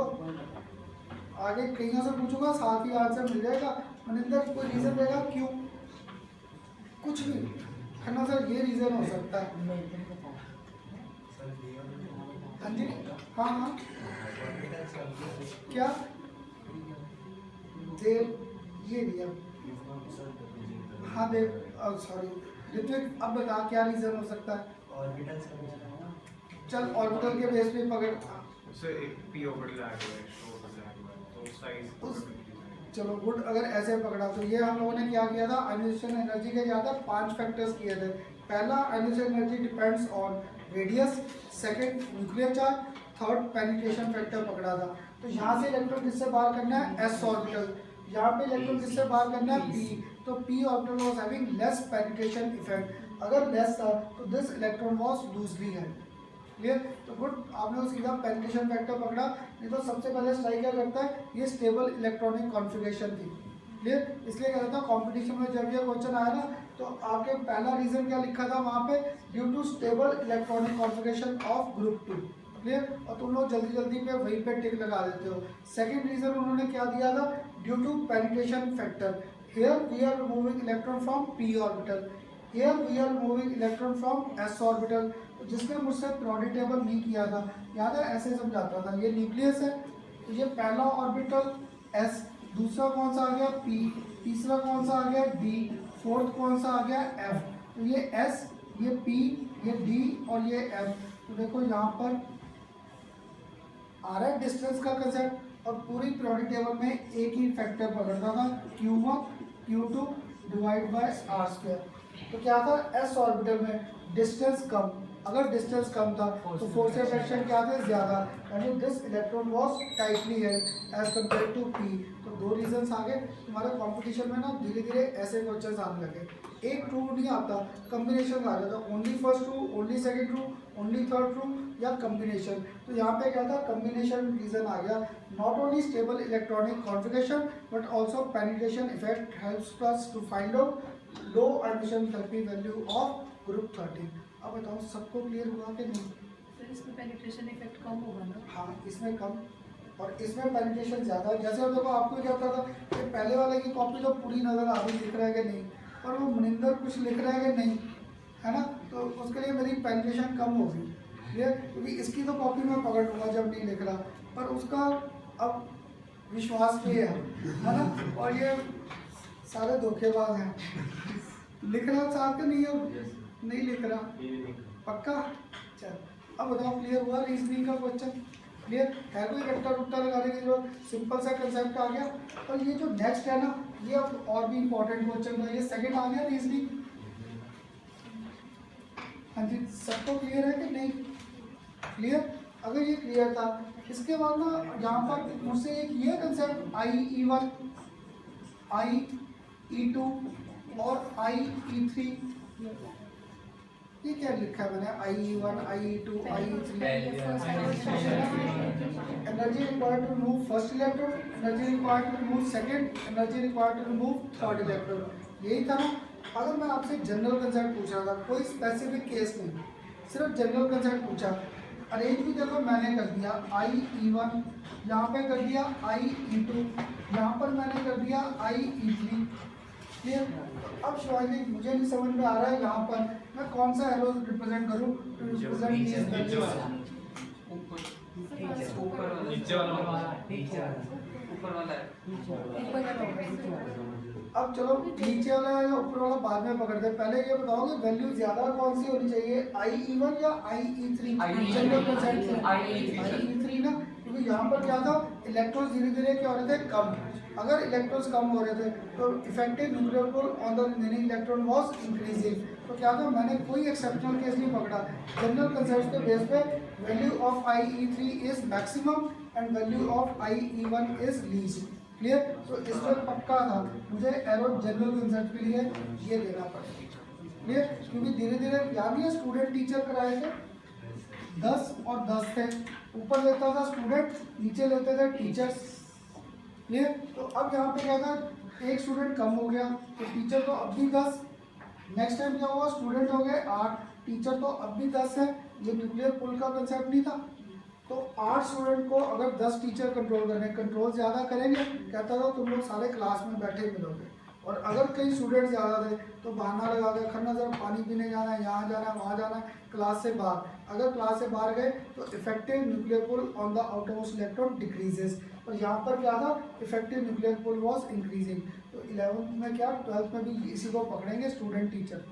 [SPEAKER 1] आगे कईयों से पूछूंगा साथ ही आंसर मिल जाएगा। मनिंदर कोई रीजन देगा क्यों? कुछ भी है ना सर, ये रीजन हो सकता है। हाँ जी, हाँ हाँ, क्या देव ये दिया? हाँ देव, सॉरी ऋत्विक, अब बता क्या रीजन हो सकता है? चल ऑर्बिटल के बेस पे पकड़। चलो गुड, अगर ऐसे पकड़ा तो ये हम लोगों ने क्या किया था, आयनाइजेशन एनर्जी के ज़्यादा 5 फैक्टर्स किए थे। पहला, ionisation energy depends on radius, second nuclear charge, third penetration factor पकड़ा था। तो यहाँ से इलेक्ट्रॉन किससे बाहर करना है? S orbital. यहाँ पे इलेक्ट्रॉन किससे बाहर करना है? P। तो P orbital was having less penetration effect, अगर लेस था तो this electron was loosely held, clear? तो गुड, आपने सीधा पेनिट्रेशन फैक्टर पकड़ा। नहीं तो सबसे पहले स्ट्राइक क्या करता है, ये स्टेबल इलेक्ट्रॉनिक कॉन्फ़िगरेशन थी, क्लियर? इसलिए कह रहा था कंपटीशन में जब ये क्वेश्चन आया ना तो आपके पहला रीजन क्या लिखा था वहाँ पे? Due to stable electronic configuration of group 2, clear? और तुम लोग जल्दी जल्दी पे वहीं पे टिक लगा देते हो। सेकंड रीजन उन्होंने क्या दिया था? Due to penetration factor, here we are removing electron from P orbital, here we are removing electron from S orbital. जिसने मुझसे पीरियोडिक टेबल नहीं किया था, याद है ऐसे समझाता था, ये न्यूक्लियस है तो ये पहला ऑर्बिटल S, दूसरा कौन सा आ गया P, तीसरा कौन सा आ गया D, फोर्थ कौन सा आ गया F। तो ये S, ये P, ये D और ये F। तो देखो यहाँ पर आ रहा है डिस्टेंस का कंसेप्ट, और पूरी पीरियोडिक टेबल में एक ही फैक्टर पकड़ता था, Q1 Q2 divide by R square. तो क्या था? S ऑर्बिटल में डिस्टेंस कम, अगर डिस्टेंस कम था तो फोर्स अट्रैक्शन क्या थे? ज़्यादा, यानी this electron was tightly held as compare to P। तो दो रीजंस आ गए तुम्हारे कंपटीशन में ना, धीरे धीरे ऐसे क्वेश्चंस आने लगे। एक ट्रू नहीं आता, कम्बिनेशन आ जाता, only first true, only second true, only third true या कम्बिनेशन। तो यहाँ पे क्या था, कम्बिनेशन रीजन आ गया। Not only stable electronic configuration but also penetration effect helps us to find out low admission therapy value of group 13। अब बताओ सबको क्लियर हुआ कि नहीं?
[SPEAKER 3] सर इसमें पेनिट्रेशन इफेक्ट कम होगा ना?
[SPEAKER 1] हाँ, इसमें कम और इसमें पेनिट्रेशन ज़्यादा। जैसे देखो आपको क्या पता था कि पहले वाले की कॉपी तो पूरी नज़र आ रही, लिख रहा है कि नहीं, और वो मनिंदर कुछ लिख रहा है कि नहीं, है ना, तो उसके लिए मेरी पेनिट्रेशन कम होगी ये, क्योंकि इसकी तो कॉपी मैं पकड़ लूँगा जब नहीं लिख रहा, पर उसका अब विश्वास पे है ना, और ये सारे धोखेबाज हैं। लिख रहा साथ का नहीं है, नहीं लिख रहा, पक्का। चल अब बताओ क्लियर हुआ रीजनिंग का क्वेश्चन? क्लियर है? कोई रट्टा रुट्टा लगाने की जरूरत, सिंपल सा कंसेप्ट आ गया। और ये जो नेक्स्ट है ना, ये अब और भी इंपॉर्टेंट क्वेश्चन है, ये सेकंड आ गया रीजनिंग। हाँ जी, सबको क्लियर है कि नहीं? क्लियर? अगर ये क्लियर था, इसके बाद ना यहाँ पर मुझसे एक ये कंसेप्ट IE1, IE2 और IE3, ये क्या लिखा है मैंने? IE1, IE2, IE3। Energy required to remove first electron, energy required to remove second, energy required to remove third electron, यही था ना। अगर मैं आपसे जनरल कंसेप्ट पूछ रहा था, कोई स्पेसिफिक केस नहीं, सिर्फ जनरल कंसेप्ट पूछा, अरेंज भी देखो मैंने कर दिया IE1, यहाँ पे कर दिया IE2, यहाँ पर मैंने कर दिया IE3। क्लियर? अब शिवाजी मुझे नहीं समझ में आ रहा है यहाँ पर मैं कौन सा एरो रिप्रेजेंट करूँ टू रिप्रेजेंट दिस वैल्यूज।
[SPEAKER 2] नीचे वाला ऊपर वाला है।
[SPEAKER 1] अब चलो नीचे वाला या ऊपर वाला बाद में पकड़ते हैं, पहले ये बताओ कि वैल्यू ज्यादा कौन सी होनी चाहिए, IE1 या IE3? जनरल कंसेप्ट से IE3 ना, क्योंकि यहाँ पर क्या था, इलेक्ट्रॉन्स धीरे धीरे क्या हो रहे थे, कम। अगर इलेक्ट्रॉन्स कम हो रहे थे तो effective nuclear pull on the remaining electron was increasing. तो क्या था, मैंने कोई एक्सेप्शनल केस नहीं पकड़ा, जनरल कंसेप्ट के बेस पे value of IE3 is maximum and value of IE1 is least. Clear? तो इसमें पक्का था मुझे एरो जनरल कंसेप्ट के लिए ये देना पड़ेगा। क्लियर? क्योंकि धीरे धीरे याद है स्टूडेंट टीचर कराए थे 10 और 10 थे, ऊपर लेता था स्टूडेंट, नीचे लेते थे टीचर्स। क्लियर? तो अब यहाँ पे क्या था, एक स्टूडेंट कम हो गया तो टीचर तो अब भी 10, नेक्स्ट टाइम क्या हुआ, स्टूडेंट हो गए 8, टीचर तो अब भी 10 है। ये न्यूक्लियर पुल का कंसेप्ट नहीं था, तो 8 स्टूडेंट को अगर 10 टीचर कंट्रोल करने, कंट्रोल ज़्यादा करेंगे, कहता था तुम लोग सारे क्लास में बैठे मिलोगे। और अगर कई स्टूडेंट ज़्यादा थे तो बहाना लगा के खन्ना जरा पानी पीने जाना है, यहाँ जाना है, वहाँ जाना है, क्लास से बाहर। अगर क्लास से बाहर गए तो effective nuclear pull on the outermost electron decreases, और यहाँ पर क्या था, effective nuclear pull was increasing. तो 11th में क्या, 12th में भी इसी को पकड़ेंगे स्टूडेंट टीचर।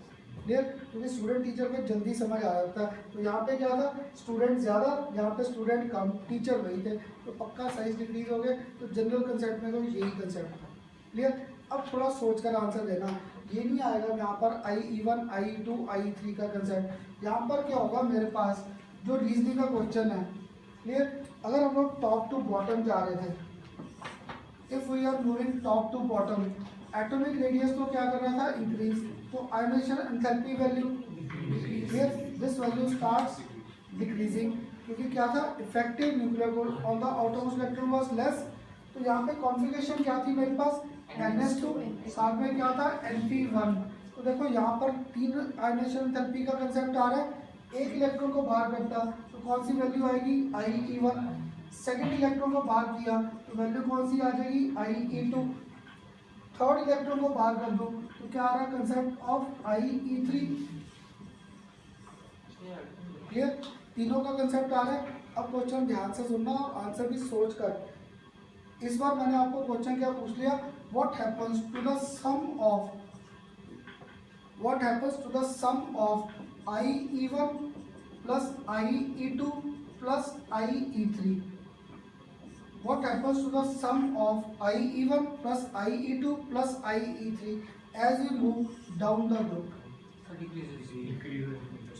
[SPEAKER 1] क्लियर? क्योंकि स्टूडेंट टीचर को जल्दी समझ आ जाता है। तो यहाँ पे क्या था, स्टूडेंट ज़्यादा, यहाँ पे स्टूडेंट कम, टीचर वही थे, तो पक्का साइज डिक्रीज हो गए। तो जनरल कंसेप्ट में तो यही कंसेप्ट था। क्लियर? अब थोड़ा सोच कर आंसर देना, ये नहीं आएगा यहाँ पर IE1, IE2, IE3 का कंसेप्ट। यहाँ पर क्या होगा, मेरे पास जो रीजनिंग का क्वेश्चन है, क्लियर, अगर हम लोग टॉप टू बॉटम जा रहे थे, if we are moving top to bottom, atomic radius तो क्या कर रहा था, इंक्रीज, तो ionisation enthalpy value, clear, this value starts decreasing, क्योंकि क्या था, effective nuclear pull on the outermost electron was less. तो यहाँ पे कॉन्फ़िगरेशन क्या थी मेरे पास, NS2, साथ में क्या था, NP1। तो देखो यहाँ पर 3 आयोनाइजेशन एंथैल्पी का कंसेप्ट आ रहा है, एक इलेक्ट्रॉन को बाहर करता तो कौन सी वैल्यू आएगी, IE1, सेकेंड इलेक्ट्रॉन को बाहर किया तो वैल्यू कौन सी आ जाएगी, IE2, थर्ड इलेक्ट्रॉन को बाहर कर दो तो क्या आ रहा है, कंसेप्ट ऑफ IE3। क्लियर? तीनों का कंसेप्ट आ रहा है। अब क्वेश्चन ध्यान से सुनना और आंसर भी सोच कर। इस बार मैंने आपको क्वेश्चन क्या पूछ लिया, what happens to the sum of IE1 plus IE2 plus IE3। What happens to the sum of IE1 plus IE2 plus IE3 as we move down the group?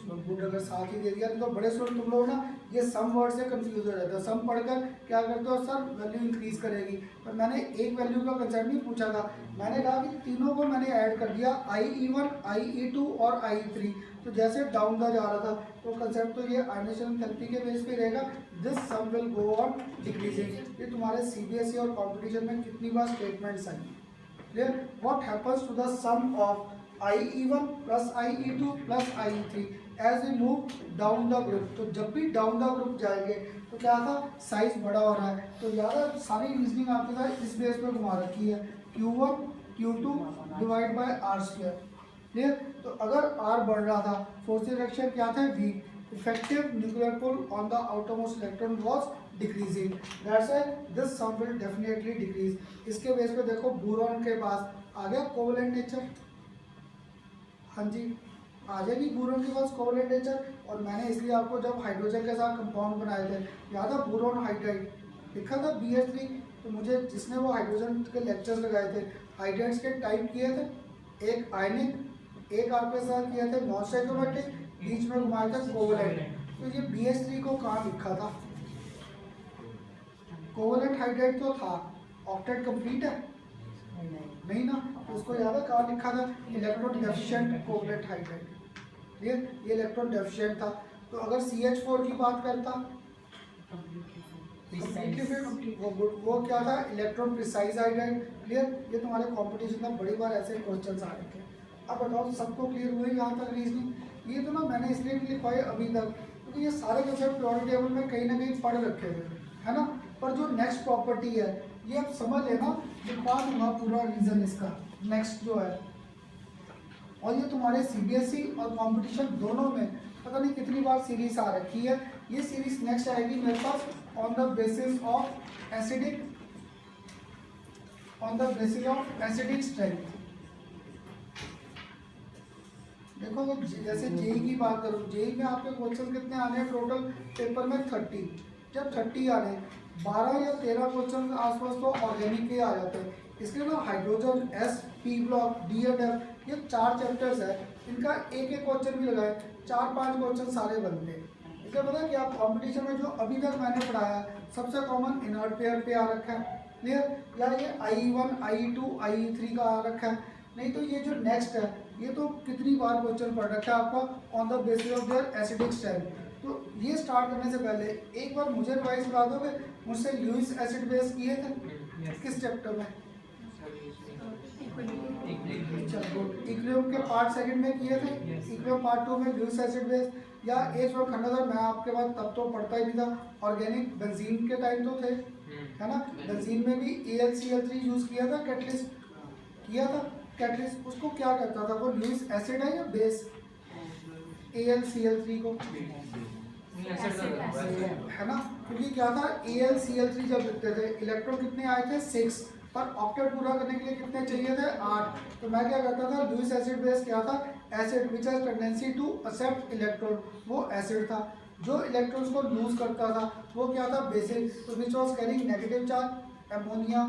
[SPEAKER 1] चलो गुड अगर साथ ही दे दिया, तो बड़े स्टूडेंट तुम लोग ना ये सम वर्ड से कंफ्यूज हो जाता है। सम पढ़कर क्या करते हो सर वैल्यू इंक्रीज करेगी, पर मैंने एक वैल्यू का कंसेप्ट नहीं पूछा था, मैंने कहा कि तीनों को मैंने ऐड कर दिया IE1 IE2 और IE3। तो जैसे डाउन दा जा रहा था तो कंसेप्ट तो ये आयनाइजेशन थेरेपी के बेस पे रहेगा, this sum will go on decreasing. ये तुम्हारे CBSE और कंपटीशन में कितनी बार स्टेटमेंट्स आई। Clear, what happens to the sum of IE1 plus IE2 plus IE3 as we move down the group. तो जब भी डाउन द ग्रुप जाएंगे तो क्या था, साइज बड़ा हो रहा है। तो यार सारी रीजनिंग आपके साथ इस बेस पे घुमा रखी है, Q1 Q2 divide by R²। Clear, तो अगर R बढ़ रहा था, फोर्स रिएक्शन क्या था, weak, effective nuclear pull on the outermost electron was decreasing, that's why this sum will definitely decrease. इसके बेस पे देखो बोरॉन के पास आ गया कोवेलेंट नेचर, हाँ जी आ जाएगी बोरॉन के पास कोवेलेंट नेचर। और मैंने इसलिए आपको जब हाइड्रोजन के साथ कंपाउंड बनाए थे याद है, बोरॉन हाइड्राइड लिखा था BH3। तो मुझे जिसने वो हाइड्रोजन के लेक्चर्स लगाए थे, हाइड्राइड्स के टाइप किए थे, एक आयनिक, एक आपके साथ किए थे नॉन स्टोइकोमेट्रिक, बीच में घुमाया था कोवेलेंट। तो ये BH3 को कहाँ लिखा था, कोवेलेंट हाइड्राइड तो था, ऑक्टेट कंप्लीट है नहीं ना, तो उसको याद है कहाँ लिखा था, electron deficient covalent hydride. Clear, ये इलेक्ट्रॉन डेफिशिएंट था। तो अगर CH4 की बात करता वो क्या था, इलेक्ट्रॉन प्रिसाइज हाइड्राइड। क्लियर, ये तुम्हारे कंपटीशन में बड़ी बार ऐसे क्वेश्चंस आ रखे हैं। अब बताओ सबको क्लियर हुई यहाँ तक रीजनिंग। ये तो ना मैंने इसलिए नहीं लिखवाई अभी तक क्योंकि ये सारे कंसेप्ट पीरियोडिक टेबल में कहीं ना कहीं पढ़ रखे हुए है ना, पर जो नेक्स्ट प्रॉपर्टी है ये आप समझ लेना, लिखवा दूंगा पूरा रीजन इसका नेक्स्ट जो है। और ये तुम्हारे CBSE और कंपटीशन दोनों में पता नहीं कितनी बार सीरीज आ रखी है। ये सीरीज नेक्स्ट आएगी मेरे pass on the basis of acidic, on the basis of acidic strength. देखो वो जैसे जेई की बात करूँ, जेई में आपके क्वेश्चन कितने आने हैं टोटल पेपर में 30। जब 30 आ रहे हैं 12 या 13 क्वेश्चन आसपास तो ऑर्गेनिक के आ जाते हैं। इसके बाद hydrogen, S, P block, D and F, ये 4 चैप्टर्स है, इनका एक एक क्वेश्चन भी लगाए 4-5 क्वेश्चन सारे बनते हैं। इसलिए पता है कि आप कॉम्पिटिशन में जो अभी तक मैंने पढ़ाया सबसे कॉमन इनर्ट पेयर पे आ रखा है। क्लियर, या ये IE1 IE2 IE3 का आ रखा है। नहीं तो ये जो नेक्स्ट है ये तो कितनी बार क्वेश्चन पढ़ रखा है आपका on the basis of their acidic strength. तो ये स्टार्ट करने से पहले एक बार मुझे रिवाइज करा दोगे, मुझसे ल्यूइस एसिड बेस किए थे किस चैप्टर में, चलो इक्विलिब्रियम के पार्ट सेकंड में किए थे, इक्विलिब्रियम पार्ट 2 में ल्यूइस एसिड बेस, या एक बार खंडाधर मैं आपके बाद तब तो पढ़ता ही नहीं था, ऑर्गेनिक बेंजीन के टाइम तो थे है ना, बेंजीन में भी AlCl3 यूज किया था, कैटलिस्ट किया था। कैटलिस्ट उसको क्या करता था, वो ल्यूइस एसिड है या बेस, AlCl3 को है ना, क्योंकि क्या था AlCl3 जब लिखते थे इलेक्ट्रॉन कितने आए थे 6, पर ऑक्टेट पूरा करने के लिए कितने चाहिए थे 8। तो मैं क्या करता था, लुईस एसिड बेस क्या था, acid which has tendency to accept electron, वो एसिड था। जो इलेक्ट्रॉन्स को लूज करता था वो क्या था, बेसिक, तो which was carrying negative charge, ammonia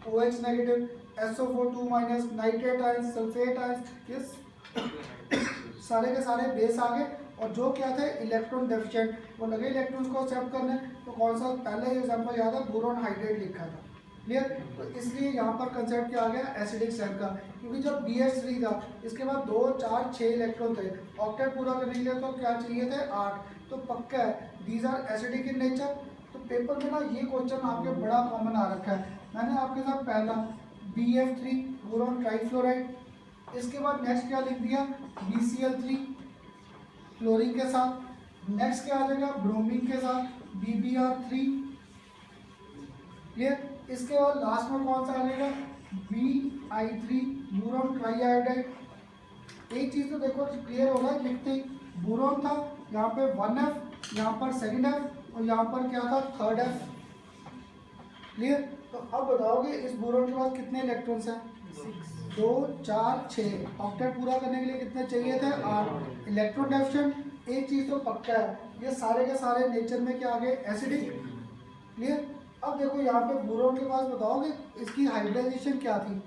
[SPEAKER 1] OH negative, SO4 2-, nitrate ions, sulphate ions, ये सारे के सारे बेस आ गए। और जो क्या थे इलेक्ट्रॉन डेफिशिएंट, वो लगे इलेक्ट्रॉन्स को एक्सेप्ट करने। तो कौन सा पहले एग्जांपल याद है, बोरॉन हाइड्राइड लिखा था। क्लियर, तो इसलिए यहाँ पर कंसेप्ट क्या आ गया, एसिडिक स्ट्रेंथ का, क्योंकि जब BH3 था इसके बाद 2, 4, 6 इलेक्ट्रॉन थे, ऑक्टेट पूरा करने के लिए तो क्या चाहिए थे 8। तो पक्का है these are acidic in nature. तो पेपर में ना ये क्वेश्चन आपके बड़ा कॉमन आ रखा है। मैंने आपके साथ पहला BF3 बोरॉन ट्राइफ्लोराइड, इसके बाद नेक्स्ट क्या लिख दिया BCl3 क्लोरीन के साथ, नेक्स्ट क्या आ जाएगा ब्रोमीन के साथ BBr3। क्लियर, इसके बाद लास्ट में कौन सा आ जाएगा Bi3 बोरॉन ट्राइआयोडाइड। एक चीज़ तो देखो क्लियर हो रहा है, लिखते ही बोरॉन था, यहाँ पे 1F, यहाँ पर 2F और यहाँ पर क्या था 3F। क्लियर, तो अब बताओगे इस बोरॉन के पास कितने इलेक्ट्रॉन्स हैं, 2, 4, 6, ऑक्टेट पूरा करने के लिए कितने चाहिए थे 8। इलेक्ट्रॉन डेफिशिएंट, एक चीज़ तो पक्का है, ये सारे के सारे नेचर में क्या आ गए एसिडिक। क्लियर, अब देखो यहाँ पे बोरॉन के पास बताओगे इसकी हाइब्रिडाइजेशन क्या थी,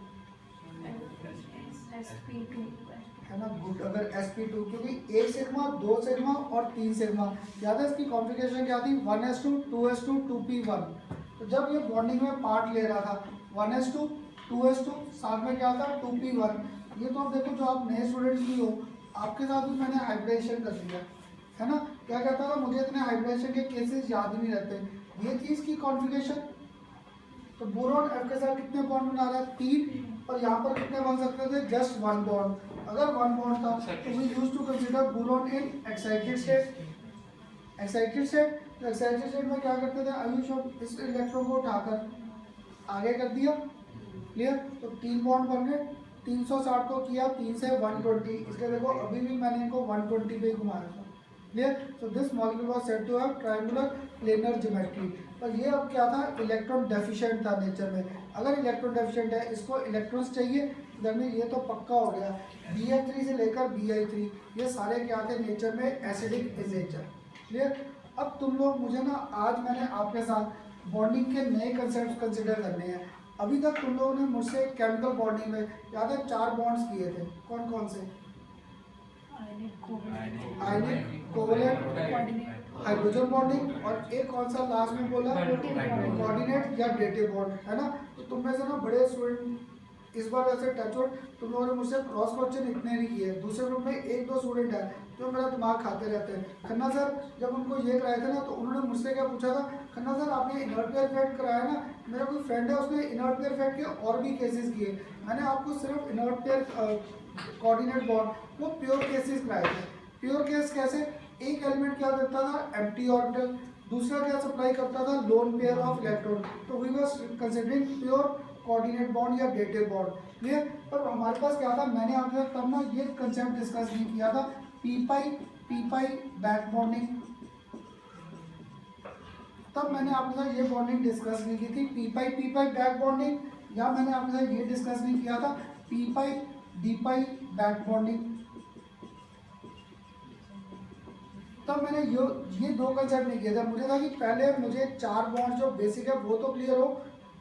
[SPEAKER 1] है ना, गुड। अगर sp2 क्योंकि 1 सिग्मा 2 सिग्मा और 3 सिग्मा, याद है इसकी कॉन्फ़िगरेशन क्या थी, 1s2 2s2 2p1। तो जब ये बॉन्डिंग में पार्ट ले रहा था 1s2 2s2 साथ में क्या था 2p1। ये तो अब देखो जो आप नए स्टूडेंट्स भी हो, आपके साथ भी मैंने हाइब्रिडेशन कर दिया है ना। क्या कहता था, मुझे इतने हाइब्रिडेशन के केसेस याद ही नहीं रहते। ये थी इसकी कॉन्फ़िगरेशन। तो बोरॉन F के साथ कितने बॉन्ड बना रहा है, 3, और यहाँ पर कितने बन सकते थे, जस्ट 1 बॉन्ड। अगर 1 बॉन्ड था तो we used to consider boron in excited state. Excited state, तो एक्साइटेड स्टेट में क्या करते थे, आयुष इस इलेक्ट्रॉन को उठाकर आगे कर दिया, क्लियर। तो 3 बॉन्ड बन गए, 360 को किया 3 से 120, इसलिए देखो अभी भी मैंने इनको 120 पे घुमाया था, clear. So this molecule was said to have triangular planar geometry. पर ये अब क्या था, इलेक्ट्रॉन डेफिशिएंट था नेचर में। अगर इलेक्ट्रॉन डेफिशिएंट है, इसको इलेक्ट्रॉन्स चाहिए, तो ये तो पक्का हो गया। Bf3 से लेकर Bi3 ये सारे क्या थे, नेचर में एसिडिक इन नेचर, क्लियर। अब तुम लोग मुझे ना, आज मैंने आपके साथ बॉन्डिंग के नए कंसेप्ट कंसिडर करने हैं। अभी तक तुम लोगों ने मुझसे केमिकल बॉन्डिंग में याद है 4 बॉन्ड्स किए थे, कौन कौन से, आयनिक, कोवैलेंट, हाइड्रोजन बॉन्डिंग, और एक कौन सा लास्ट में बोला, कोऑर्डिनेट या डेटिव बॉन्ड, है ना। तो तुम में से ना बड़े स्टूडेंट इस बार वैसे टचवुड तुम लोगों ने मुझसे क्रॉस क्वेश्चन इतने नहीं किए। दूसरे ग्रुप में 1-2 स्टूडेंट है जो मेरा दिमाग खाते रहते हैं। खन्ना सर जब उनको ये कराए थे ना, तो उन्होंने मुझसे क्या पूछा था, खन्ना सर आपने इनर्ट पेयर इफेक्ट कराया ना, मेरा कोई फ्रेंड है उसने इनर्ट पेयर इफेक्ट के और भी केसेस किए, मैंने आपको सिर्फ इनर्ट पेयर कोऑर्डिनेट बॉन्ड वो प्योर केसेस कराए थे। प्योर केस कैसे, एक एलिमेंट क्या करता था, एम्प्टी ऑर्बिटल, दूसरा क्या सप्लाई करता था, लोन पेयर ऑफ इलेक्ट्रॉन। तो we was considering pure coordinate bond या डेटिव बॉन्ड, क्लियर। पर हमारे पास क्या था, मैंने आपके साथ तब ना ये कंसेप्ट डिस्कस नहीं किया था, पी पाई बैक बॉन्डिंग, तब मैंने आपके साथ ये बॉन्डिंग डिस्कस नहीं की थी, पी पाई बैक बॉन्डिंग, या मैंने आपके साथ ये डिस्कस नहीं किया था, पी पाई बैक बॉन्डिंग। तब मैंने ये 2 कंसेप्ट नहीं किया था। मुझे था कि पहले मुझे 4 बॉन्ड जो बेसिक है वो तो क्लियर हो,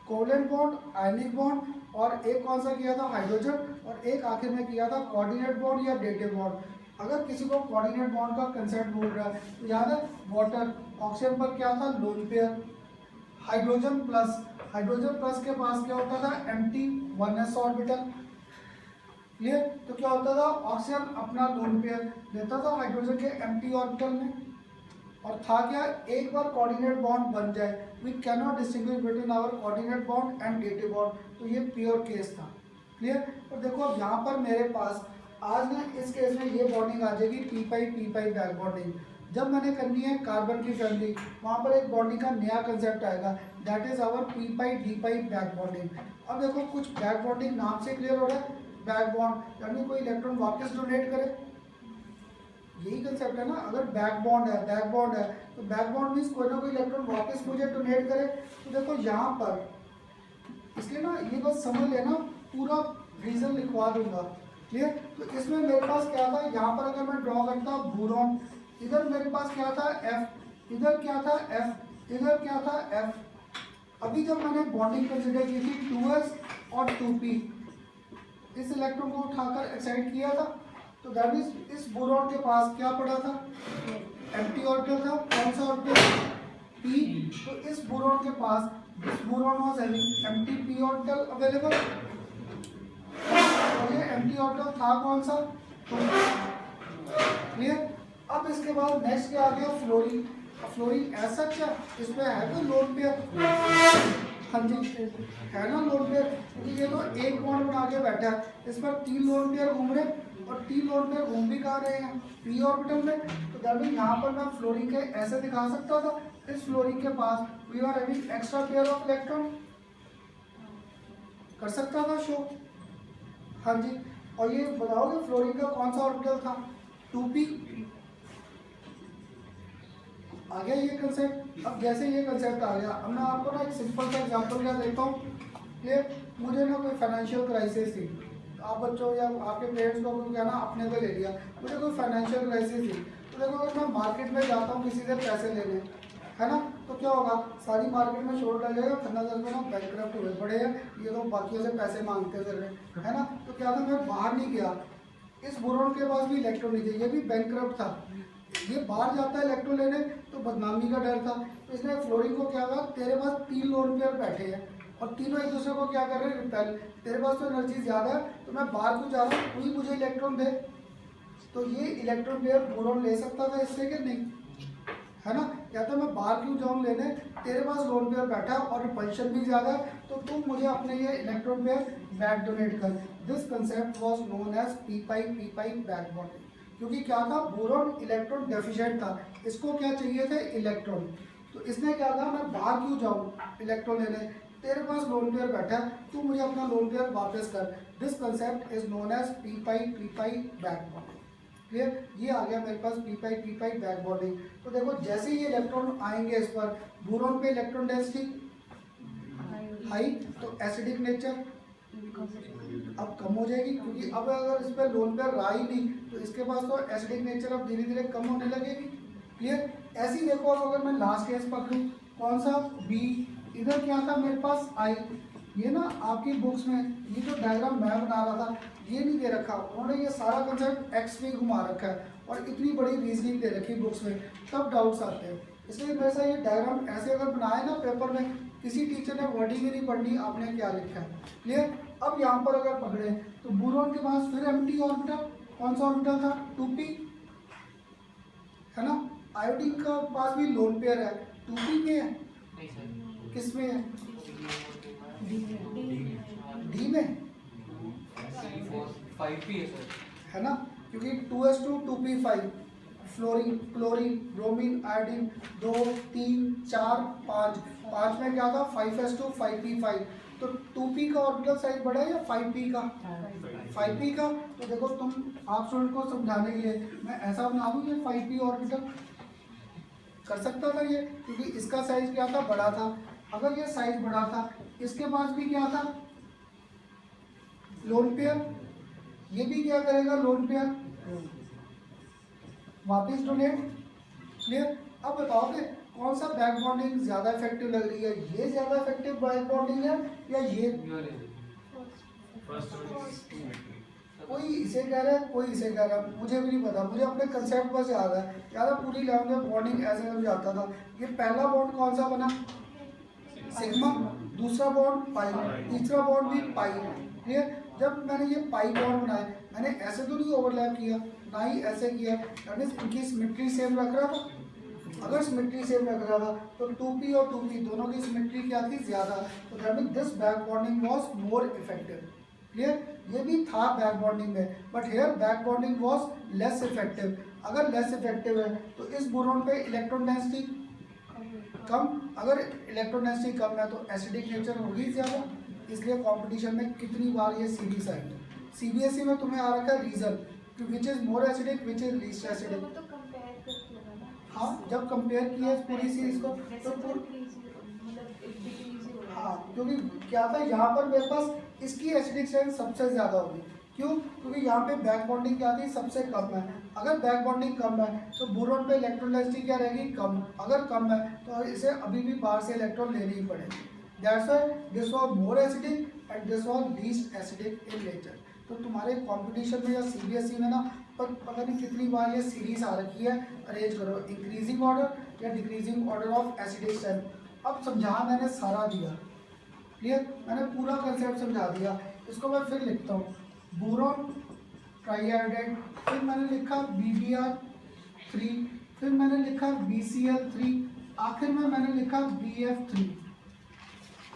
[SPEAKER 1] कोवैलेंट बॉन्ड, आयनिक बॉन्ड, और एक कौन सा किया था, हाइड्रोजन, और एक आखिर में किया था कोऑर्डिनेट बॉन्ड या डेटिव बॉन्ड। अगर किसी को कोऑर्डिनेट बॉन्ड का कंसेप्ट बोल रहा है तो याद है, वाटर ऑक्सीजन पर क्या था, लोन पेयर, हाइड्रोजन प्लस के पास क्या होता था, एम्प्टी 1s ऑर्बिटल, क्लियर। तो क्या होता था, ऑक्सीजन अपना लोन पेयर लेता था हाइड्रोजन के एम्प्टी ऑर्बिटल में, और था क्या, एक बार कोऑर्डिनेट बॉन्ड बन जाए, we can not distinguish between our coordinate bond and dative bond. तो ये प्योर केस था, क्लियर। और देखो अब यहाँ पर मेरे पास आज ना इस केस में ये बॉन्डिंग आ जाएगी, पी पाई बैक बॉन्डिंग। जब मैंने करनी है कार्बन की फैमिली, वहाँ पर एक बॉन्डिंग का नया कंसेप्ट आएगा, that is our p pi back bonding. अब देखो कुछ बैक बॉन्डिंग नाम से क्लियर हो रहा है, बैक बॉन्ड यानी कोई इलेक्ट्रॉन वापस डोनेट करे, यही कंसेप्ट है ना। अगर बैक बॉन्ड है तो बैक बॉन्ड मीन्स कोई ना कोई इलेक्ट्रॉन वापस मुझे डोनेट करे। तो देखो यहाँ पर, इसलिए ना ये बस समझ लेना, पूरा रीजन लिखवा दूंगा, क्लियर। तो इसमें मेरे पास क्या था, यहाँ पर अगर मैं ड्रॉ करता बोरॉन, इधर मेरे पास क्या था, F, इधर क्या था, F, इधर क्या था, F। अभी जब मैंने बॉन्डिंग कंसिडर की थी 2s और 2p, इस इलेक्ट्रॉन को उठाकर एक्साइट किया था, तो दैट मीन्स इस बोरॉन के पास क्या पड़ा था, एम्प्टी ऑर्बिटल था, कौन सा ऑर्बिटल, p। तो इस बोरॉन के पास, this boron was having empty p orbital available, और ये एम्प्टी ऑर्बिटल था कौन सा, क्लियर। अब इसके बाद नेक्स्ट क्या आ गया, फ्लोरीन। फ्लोरीन ऐसा क्या, इसमें है कोई लोन पेयर, हाँ जी है ना लोन पेयर, क्योंकि ये तो एक बॉन्ड बना के बैठा है, इस पर 3 लोन पेयर घूम रहे, और 3 लोन पेयर घूम भी कहाँ रहे हैं, पी ऑर्बिटल में। तो दैट मीन यहाँ पर मैं फ्लोरीन के ऐसे दिखा सकता था, इस फ्लोरीन के पास we are having extra pair of electron, कर सकता था शो, हाँ जी। और ये बताओगे फ्लोरीन का कौन सा ऑर्बिटल था, 2p। आ गया ये कंसेप्ट। अब जैसे ये कंसेप्ट आ गया, अब मैं आपको ना एक सिंपल सा एग्जांपल क्या देता हूँ, ये मुझे ना कोई फाइनेंशियल क्राइसिस थी, आप बच्चों या आपके पेरेंट्स को क्या ना अपने पे ले लिया, मुझे कोई फाइनेंशियल क्राइसिस थी। तो देखो अगर मैं मार्केट में जाता हूँ किसी से पैसे लेने, है ना, तो क्या होगा, सारी मार्केट में शोर डाल जाएगा, खन्ना सर को ना बैंकक्रप्ट हुए पड़े हैं, ये लोग बाकियों से पैसे मांगते फिर रहे, है ना। तो क्या था, मैं बाहर नहीं गया, इस बोरॉन के पास भी इलेक्ट्रॉन नहीं थे, ये भी बैंकक्रप्ट था, ये बाहर जाता है इलेक्ट्रॉन लेने तो बदनामी का डर था। तो इसने फ्लोरीन को क्या कहा, तेरे पास 3 लोन पेयर बैठे हैं और तीनों एक दूसरे को क्या कर रहे हैं, रिपेल, तेरे पास तो एनर्जी ज़्यादा है तो मैं बाहर क्यों जा रहा हूँ, तू ही मुझे इलेक्ट्रॉन दे। तो ये इलेक्ट्रॉन पेयर बोरॉन ले सकता था इससे कि नहीं, है ना, कहता मैं बाहर क्यों जाऊँ लेने, तेरे पास लोन पेयर बैठा है और रिपल्शन भी ज़्यादा है तो तुम मुझे अपने ये इलेक्ट्रॉन पेयर बैक डोनेट कर। This concept was known as p pi back bonding, क्योंकि क्या था, बोरॉन इलेक्ट्रॉन डेफिशिएंट था, इसको क्या चाहिए थे, इलेक्ट्रॉन। तो इसने क्या कहा, मैं बाहर क्यों जाऊँ इलेक्ट्रॉन लेने, तेरे पास लोन पेयर बैठा है, तू मुझे अपना लोन पेयर वापस कर। This concept is known as p pi back bonding. Clear, ये आ गया मेरे पास पी पाई बैक बॉन्डिंग। तो देखो जैसे ही ये इलेक्ट्रॉन आएंगे इस पर, बोरॉन पे इलेक्ट्रॉन डेंसिटी हाई, तो एसिडिक नेचर अब कम हो जाएगी, क्योंकि अब अगर इस पर लोन पेयर रहा ही नहीं तो इसके पास तो एसिडिक नेचर अब धीरे धीरे कम होने लगेगी। क्लियर, ऐसे ही देखो अब अगर मैं लास्ट केस पकड़ूँ, कौन सा, बी, इधर क्या था मेरे पास, आई। ये ना आपकी बुक्स में ये जो डायग्राम मैं बना रहा था ये नहीं दे रखा, उन्होंने ये सारा कंसेप्ट एक्स में घुमा रखा है और इतनी बड़ी रीजनिंग दे रखी बुक्स में, तब डाउट्स आते हैं। इसलिए वैसा ये डायग्राम ऐसे अगर बनाए ना पेपर में, किसी टीचर ने वर्डिंग ही नहीं पढ़नी आपने क्या लिखा है। क्लियर, अब यहाँ पर अगर पकड़े तो बोरॉन के पास फिर एम्प्टी ऑर्बिटल, कौन सा ऑर्बिटल था, 2p, है ना। आयोडीन का पास भी लोन पेयर है, 2p में है,
[SPEAKER 2] नहीं सर,
[SPEAKER 1] किस में है, डी में,
[SPEAKER 2] 5p है सर,
[SPEAKER 1] है ना, क्योंकि 2s2 2p5, fluorine, chlorine, bromine, iodine 2 3 4 5, 5 में क्या था, 5s2 5p5। तो 2p का ऑर्बिटल साइज बड़ा है या 5p का, 5p का। तो देखो तुम, आप स्टूडेंट को समझाने के लिए मैं ऐसा बना दूँ ये 5p ऑर्बिटल कर सकता था ये, क्योंकि इसका साइज क्या था, बड़ा था। अगर ये साइज बड़ा था, इसके पास भी क्या था, लोन पेयर, ये भी क्या करेगा, लोन पेयर वापस डोनेट। क्लियर, अब बताओ कि कौन सा बैक बॉन्डिंग ज़्यादा इफेक्टिव लग रही है, ये ज़्यादा इफेक्टिव बैक बॉन्डिंग है या ये, कोई इसे कह रहा है कोई इसे कह रहा है, मुझे भी नहीं पता, मुझे अपने कंसेप्ट बस याद है, याद है पूरी लेवल में बॉन्डिंग ऐसे समझाता था। ये पहला बॉन्ड कौन सा बना, सिग्मा, दूसरा बॉन्ड पाई, तीसरा बॉन्ड भी पाई। क्लियर, जब मैंने ये पाई बॉन्ड बनाए, मैंने ऐसे तो नहीं ओवरलैप किया, ना ही ऐसे किया, दैट मीन्स इनकी सिमेट्री सेम रख रहा था। अगर सिमेट्री सेम रख रहा था तो 2p और 2p दोनों की सिमेट्री क्या थी, ज़्यादा, तो that means this back bonding was more effective. Clear, ये भी था बैक बॉन्डिंग में, but here back bonding was less effective. अगर लेस इफेक्टिव है तो इस बोरॉन पे इलेक्ट्रॉन डेंसिटी कम, अगर इलेक्ट्रॉन डेंसिटी कम है तो एसिडिक नेचर होगी ज़्यादा। इसलिए कंपटीशन में कितनी बार ये सीरीज आई है, सीबीएसई में तुम्हें आ रखा है रीजन कि which is more acidic, which is least acidic. हाँ, जब कंपेयर किया है पूरी सीरीज को तो हाँ, क्योंकि क्या था यहाँ पर मेरे पास इसकी एसिडिक स्ट्रेंथ सबसे ज़्यादा होगी। क्यों, क्योंकि यहाँ पे बैक बॉन्डिंग क्या थी, सबसे कम है। अगर बैक बॉन्डिंग कम है तो बोरॉन पे इलेक्ट्रॉन डेंसिटी क्या रहेगी, कम। अगर कम है तो इसे अभी भी बाहर से इलेक्ट्रॉन लेने ही पड़ेगी। That's why this was more acidic and this was least acidic in nature. तो तुम्हारे कंपटीशन में या सीबीएसई में ना पता नहीं कितनी बार ये सीरीज आ रखी है, अरेंज करो इंक्रीजिंग ऑर्डर या decreasing order of acidic strength. अब समझा मैंने सारा दिया, क्लियर, मैंने पूरा कंसेप्ट समझा दिया। इसको मैं फिर लिखता हूँ, बोरॉन ट्राइआयोडाइड, फिर मैंने लिखा BBr3, फिर मैंने लिखा BCl3, आखिर में मैंने लिखा BF3।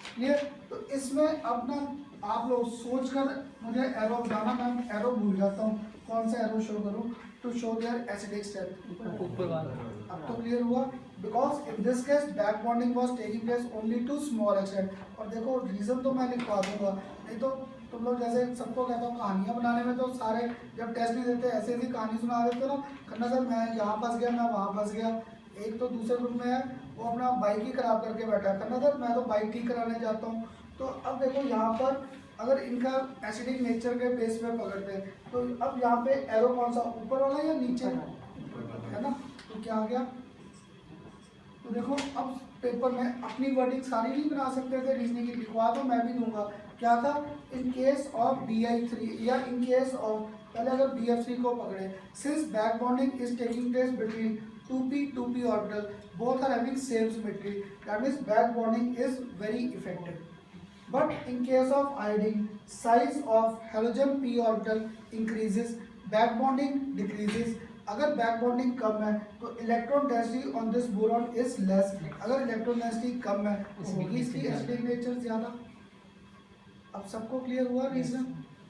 [SPEAKER 1] क्लियर, तो इसमें अब ना आप लोग सोच कर मुझे एरो बताना, मैं एरो भूल जाता हूँ, कौन सा एरो शो करूँ to show their acidic strength.
[SPEAKER 2] ऊपर वाला।
[SPEAKER 1] अब तो क्लियर हुआ, because in this case back bonding was taking place only to small extent. और देखो रीज़न तो मैं लिखवा दूंगा, नहीं तो तुम लोग जैसे सबको कहता हूँ कहानियाँ बनाने में तो सारे जब टेस्ट नहीं देते ऐसे ऐसी कहानी सुना देते ना, करना सर मैं यहाँ फंस गया, मैं वहाँ फंस गया। एक तो दूसरे ग्रुप में है वो अपना बाइक ही खराब करके बैठा है, करना सर मैं तो बाइक ठीक कराने जाता हूँ। तो अब देखो यहाँ पर अगर इनका एसिडिक नेचर के बेस पे पकड़ते हैं तो अब यहाँ पे एरो कौन सा, ऊपर वाला या नीचे, है ना। तो क्या आ गया, तो देखो अब पेपर में अपनी वर्डिंग सारी नहीं बना सकते थे, रीजनिंग की लिखवा दो मैं भी दूंगा। क्या था, इन केस ऑफ BI3 या इन केस ऑफ, पहले अगर BF3 को पकड़े, since back bonding is taking place between 2p orbital, both are having same symmetry, that means back bonding is very effective. But in case of iodine, size of halogen p orbital increases, back bonding decreases. अगर back bonding कम है तो electron density on this boron is less. अगर electron density कम है तो होगी इसकी acidic nature ज़्यादा। अब सबको क्लियर हुआ रीजन?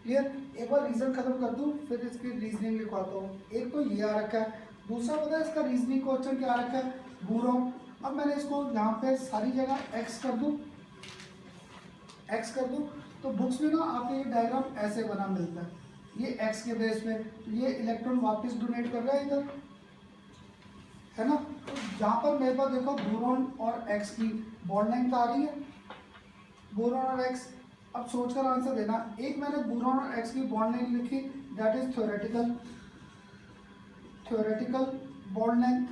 [SPEAKER 1] क्लियर? एक बार रीजन खत्म कर दूं फिर इसकी रीजनिंग लिखवाता हूँ। एक तो ये आ रखा है, दूसरा पता है इसका रीजनिंग क्वेश्चन क्या आ रखा है, बोरॉन। अब मैंने इसको यहाँ पे सारी जगह एक्स कर दूँ, तो बुक्स में ना आपको ये डायग्राम ऐसे बना मिलता है, ये एक्स के बेस पे, तो ये इलेक्ट्रॉन वापस डोनेट कर रहा है इधर, है ना। तो जहाँ पर मेरे पास देखो बोरॉन और एक्स की बॉन्ड लेंथ आ रही है, बोरॉन और एक्स। अब सोचकर आंसर देना। एक मैंने बोरॉन और एक्स की बॉन्ड लेंथ लिखी, that is theoretical bond length,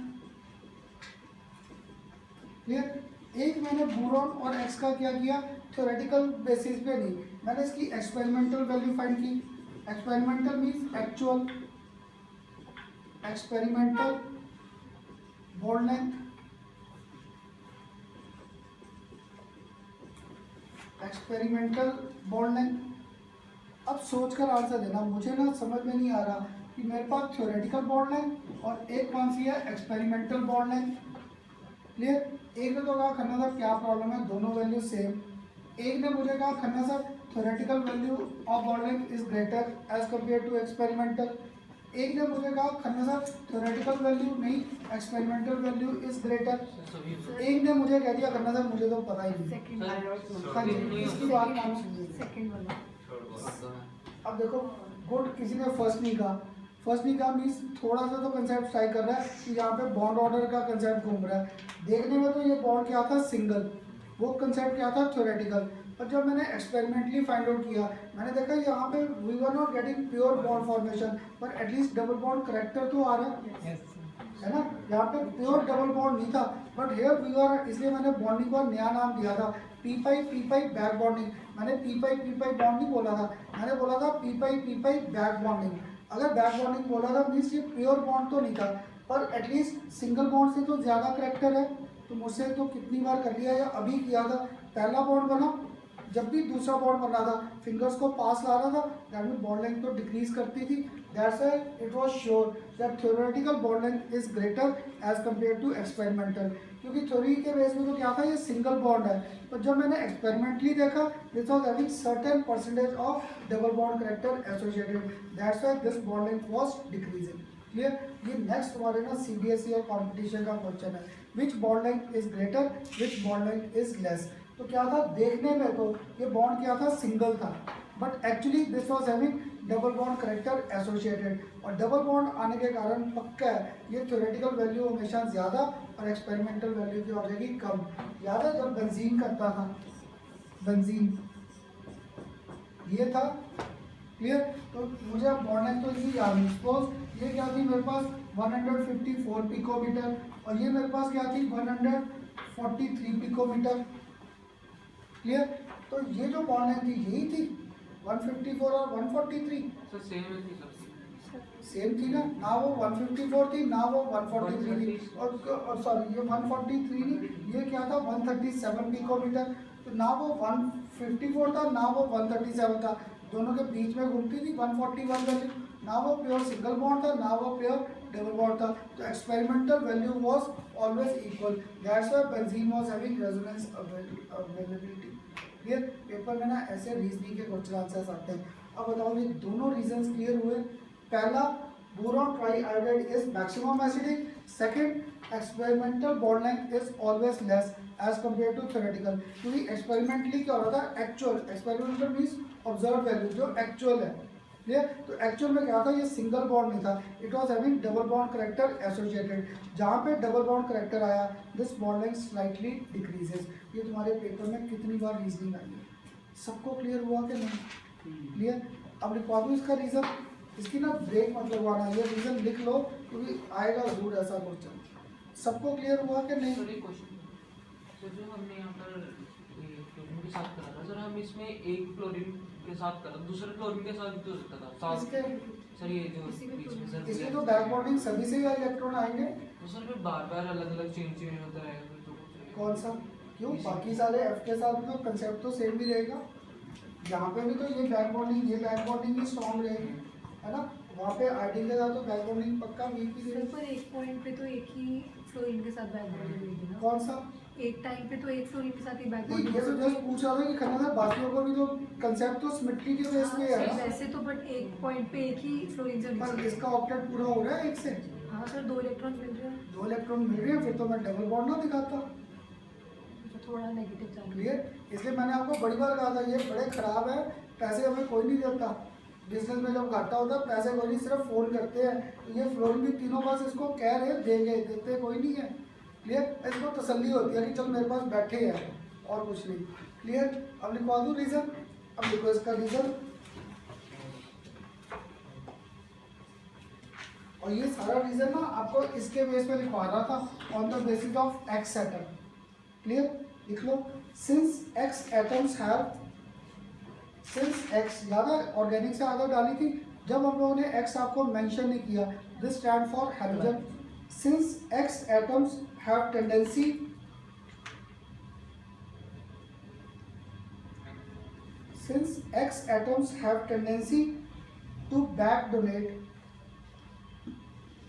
[SPEAKER 1] clear. एक मैंने बोरॉन और एक्स का क्या किया, थ्योरेटिकल बेसिस पे नहीं, मैंने इसकी एक्सपेरिमेंटल वैल्यू फाइंड की। Experimental means actual, experimental bond length, experimental bond length. अब सोचकर आंसर देना, मुझे ना समझ में नहीं आ रहा कि मेरे पास थ्योरेटिकल बॉन्ड लेंथ और एक कौन सी है, एक्सपेरिमेंटल बॉन्ड लेंथ, क्लियर। एक ने तो कहा खन्ना सर क्या प्रॉब्लम है, दोनों वैल्यू सेम। एक ने मुझे कहा Khanna sir theoretical value of bond length is greater as compare to experimental. एक ने मुझे कहा खन्ना सर थ्योरेटिकल वैल्यू नहीं, एक्सपेरिमेंटल वैल्यू इज ग्रेटर। एक ने मुझे कह दिया खन्ना सर मुझे तो पता ही नहीं।
[SPEAKER 3] सेकंड
[SPEAKER 1] हाँ जी, इसकी बात मानो।
[SPEAKER 3] सेकंड वाला
[SPEAKER 1] अब देखो गुड, किसी ने फर्स्ट नहीं कहा मीन्स थोड़ा सा तो कंसेप्ट ट्राई कर रहा है कि यहाँ पे बॉन्ड ऑर्डर का कंसेप्ट घूम रहा है। देखने में तो ये बॉन्ड क्या था, सिंगल, वो कंसेप्ट क्या था, थ्योरेटिकल। पर जब मैंने एक्सपेरिमेंटली फाइंड आउट किया, मैंने देखा यहाँ पे we were not getting pure bond formation, पर एटलीस्ट डबल बॉन्ड करेक्टर तो आ रहा है ना। यहाँ पे प्योर डबल बॉन्ड नहीं था, बट हेयर वी वर, इसलिए मैंने बॉन्डिंग को नया नाम दिया था, पी पाई बैक बॉन्डिंग। मैंने पी पाई बॉन्ड नहीं बोला था, मैंने बोला था पी पाई बैक बॉन्डिंग। अगर बैक बॉन्डिंग बोला था मीन्स ये प्योर बॉन्ड तो नहीं था, पर एटलीस्ट सिंगल बॉन्ड से तो ज़्यादा करेक्टर है। तो मुझसे तो कितनी बार कर लिया या अभी किया था, पहला बॉन्ड बना, जब भी दूसरा बॉन्ड बन रहा था फिंगर्स को पास ला रहा था, दैट मीन बॉन्ड लेंथ तो डिक्रीज करती थी। That's why it was sure that theoretical bond length is greater as compare to experimental, क्योंकि थ्योरी के बेस में तो क्या था, ये सिंगल बॉन्ड है। तो जब मैंने एक्सपेरिमेंटली देखा, this was having certain percentage of double bond character associated, that's why this bond length was decreasing, clear. ये नेक्स्ट हमारे ना CBSE और कंपटीशन का क्वेश्चन है, विच bond length is greater, which bond length is less. तो क्या था, देखने में तो ये बॉन्ड क्या था, सिंगल था, but actually this was having double bond character associated. और डबल बॉन्ड आने के कारण पक्का है ये थ्योरेटिकल वैल्यू हमेशा ज़्यादा और एक्सपेरिमेंटल वैल्यू की हो जाएगी कम। याद है जब बेंजीन करता था, बेंजीन ये था, क्लियर। तो मुझे अब बॉन्ड लेंथ तो इसी याद नहीं, सपोज ये क्या थी मेरे पास 154 पिकोमीटर और ये मेरे पास क्या थी 143 पिकोमीटर, क्लियर। तो ये जो बॉन्ड लेंथ थी यही थी 154 और 143,
[SPEAKER 2] सर सेम है थी सब,
[SPEAKER 1] सेम थी ना, ना वो 154 थी ना वो 143 थी, और सॉरी ये 143 नहीं, ये क्या था 137 पिकोमीटर। तो ना वो 154 था ना वो 137 था, दोनों के बीच में घूमती थी 141 वैल्यू, ना वो प्योर सिंगल बॉन्ड था ना वो प्योर डबल बॉन्ड था। तो experimental value was always equal, that's why benzene was having resonance availability, clear. Paper में ना ऐसे रीजनिंग के क्वेश्चन आंसर्स आते हैं। अब बताओ ये दोनों रीजंस क्लियर हुए। पहला, boron triiodide is maximum acidic. Second, experimental bond length is always less as compare to theoretical, क्योंकि एक्सपेरिमेंटली क्या हो रहा था, actual, experimental means observe value जो एक्चुअल है, क्लियर। तो एक्चुअल में क्या था, ये सिंगल बॉन्ड नहीं था, it was having double bond character associated. जहाँ पे डबल बॉन्ड करेक्टर आया, this bond length slightly decreases. ये तुम्हारे पेपर में कितनी बार रीजनिंग आई है, सबको क्लियर हुआ कि नहीं, क्लियर। अब लिखवा दूँ इसका रीज़न, इसकी ना ब्रेक मत लगवाना, ये रीज़न लिख लो क्योंकि आएगा जरूर ऐसा क्वेश्चन। सबको क्लियर हुआ कि नहीं?
[SPEAKER 2] सर एक क्वेश्चन सर, जो हमने यहाँ पर क्लोरीन के साथ करा था सर, हम इसमें एक क्लोरीन के साथ करा, दूसरे क्लोरीन के साथ भी हो सकता था साथ
[SPEAKER 1] इसके
[SPEAKER 2] सर, ये जो बीच में सर
[SPEAKER 1] इसमें तो बैक बॉन्डिंग सभी से इलेक्ट्रॉन आएंगे।
[SPEAKER 2] तो सर फिर बार बार अलग अलग चेंज होता रहेगा फिर तो कुछ
[SPEAKER 1] कौन सा? क्यों? बाकी सारे एफ के साथ तो कंसेप्ट तो सेम ही रहेगा। यहाँ पे भी तो ये बैक बॉन्डिंग ही स्ट्रॉन्ग रहेगी, है ना? वहाँ पे आइडियल के साथ तो बैक बॉन्डिंग पक्का वीक ही
[SPEAKER 3] सर
[SPEAKER 1] रहेगी।
[SPEAKER 3] पर एक पॉइंट पे तो एक ही फ्लोरीन के साथ बैक बॉन्डिंग रहेगी ना।
[SPEAKER 1] कौन सा?
[SPEAKER 3] एक टाइम पे तो एक फ्लोरीन के साथ ही बैक
[SPEAKER 1] नहीं,
[SPEAKER 3] बॉन्डिंग
[SPEAKER 1] ये तो जस्ट पूछ रहा था कि खन्ना साहब बाकियों को भी तो कंसेप्ट तो सिमेट्री के बेस पे है ना?
[SPEAKER 3] वैसे तो बट एक पॉइंट पे एक ही फ्लोरीन से होनी
[SPEAKER 1] पर
[SPEAKER 3] चाहिए।
[SPEAKER 1] इसका ऑक्टेट पूरा हो रहा है एक से।
[SPEAKER 3] हाँ सर 2 इलेक्ट्रॉन मिल रहे हैं
[SPEAKER 1] 2 इलेक्ट्रॉन मिल रहे हैं, फिर तो मैं डबल बॉन्ड ना दिखाता।
[SPEAKER 3] तो थोड़ा नेगेटिव चार्ज।
[SPEAKER 1] क्लियर? इसलिए मैंने आपको बड़ी बार कहा था ये बड़े खराब है, पैसे हमें कोई नहीं देता। बिजनेस में जब घाटा होता है पैसे कोई नहीं, सिर्फ फ़ोन करते हैं। तो ये फ्लोरिन भी तीनों बस इसको कह रहे देंगे, देते कोई नहीं है। क्लियर? इसको तसल्ली होती है कि चल मेरे पास बैठे हैं और कुछ नहीं। क्लियर? अब लिखवा दूँ रीज़न? अब लिखो इसका रीज़न। और ये सारा रीज़न ना आपको इसके बेस पे लिखवा रहा था, on the basis of X atom. Clear? लिख लो, since X atoms have, since X याद है ऑर्गेनिक से आदत डाली थी जब हम लोगों ने एक्स आपको मेंशन नहीं किया, this stand for halogen. Since X atoms have tendency, since X atoms have tendency to back donate,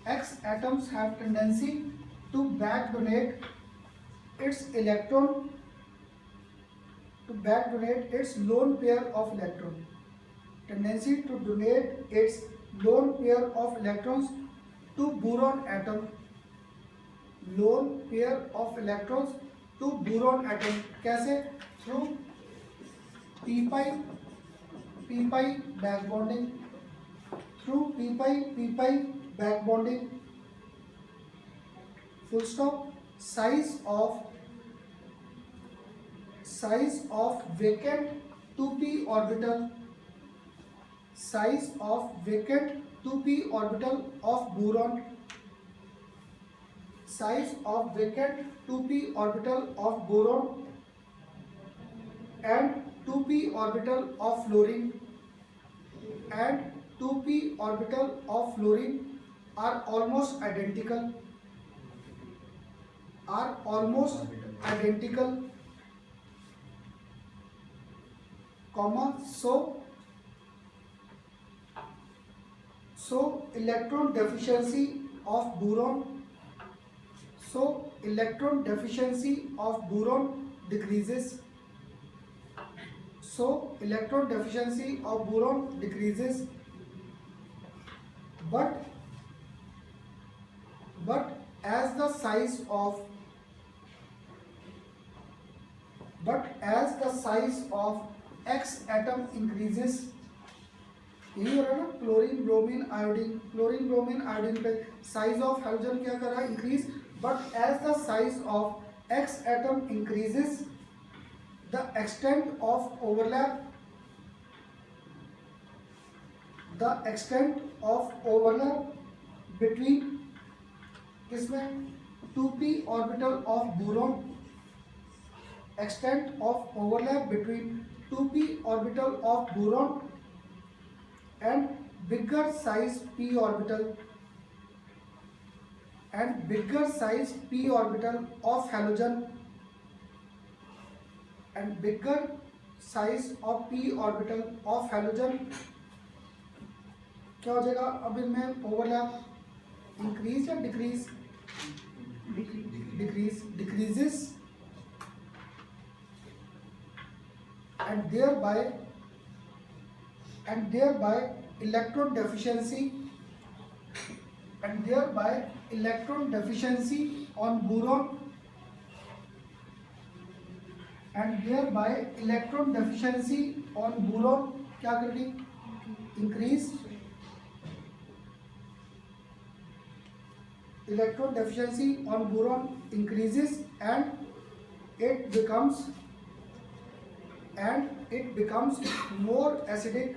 [SPEAKER 1] X atoms have tendency to back donate its electron, to back donate its lone pair of electron, tendency to donate its lone pair of electrons to boron atom, lone pair of electrons to boron atom। कैसे? through p pi back bonding, through p pi back bonding, full stop। size of vacant 2p orbital, size of vacant 2p orbital of boron, size of vacant 2p orbital of boron and 2p orbital of fluorine, and 2p orbital of fluorine are almost identical, comma, so electron deficiency of boron, so electron deficiency of boron decreases, so electron deficiency of boron decreases, but as the size of X atom increases, यही हो रहा है ना, chlorine bromine iodine पे size of hydrogen क्या कर रहा है? Increase. But as the size of X atom increases, the extent of overlap between किसमें? 2p orbital of boron, extent of overlap between 2p orbital of boron and bigger size p orbital of halogen, and bigger size of p orbital of halogen क्या हो जाएगा? अब इनमें overlap increase या decrease? decreases, and thereby electron deficiency on boron, क्या करेगी? Increase. Electron deficiency on boron increases and it becomes more acidic,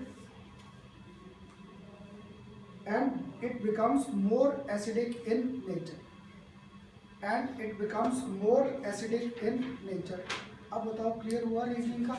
[SPEAKER 1] in nature। And it becomes more acidic in nature. अब बताओ क्लियर हुआ reasoning का?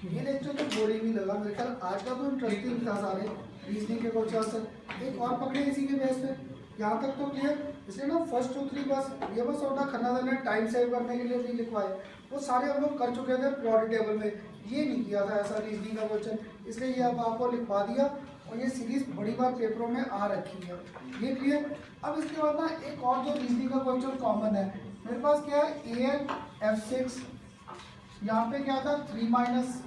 [SPEAKER 1] ये lecture तो boring ही लगा मेरे ख्याल, आज का तो इंटरेस्टिंग था सारे रीजनिंग के क्वेश्चन। एक और पकड़े इसी के बेस पे, यहाँ तक तो क्लियर। इसलिए ना फर्स्ट 2-3 बस ये बस होता खन्ना सर ने टाइम सेव करने के लिए नहीं लिखवाए, वो सारे हम लोग कर चुके थे प्रोडक्ट टेबल में, ये नहीं किया था ऐसा रीजनिंग का क्वेश्चन, इसलिए ये अब आपको लिखवा दिया। और ये सीरीज बड़ी बार पेपरों में आ रखी है, ये क्लियर। अब इसके बाद ना एक और जो रीजनिंग का क्वेश्चन कॉमन है मेरे पास, क्या है AlF6, यहाँ पे क्या था 3-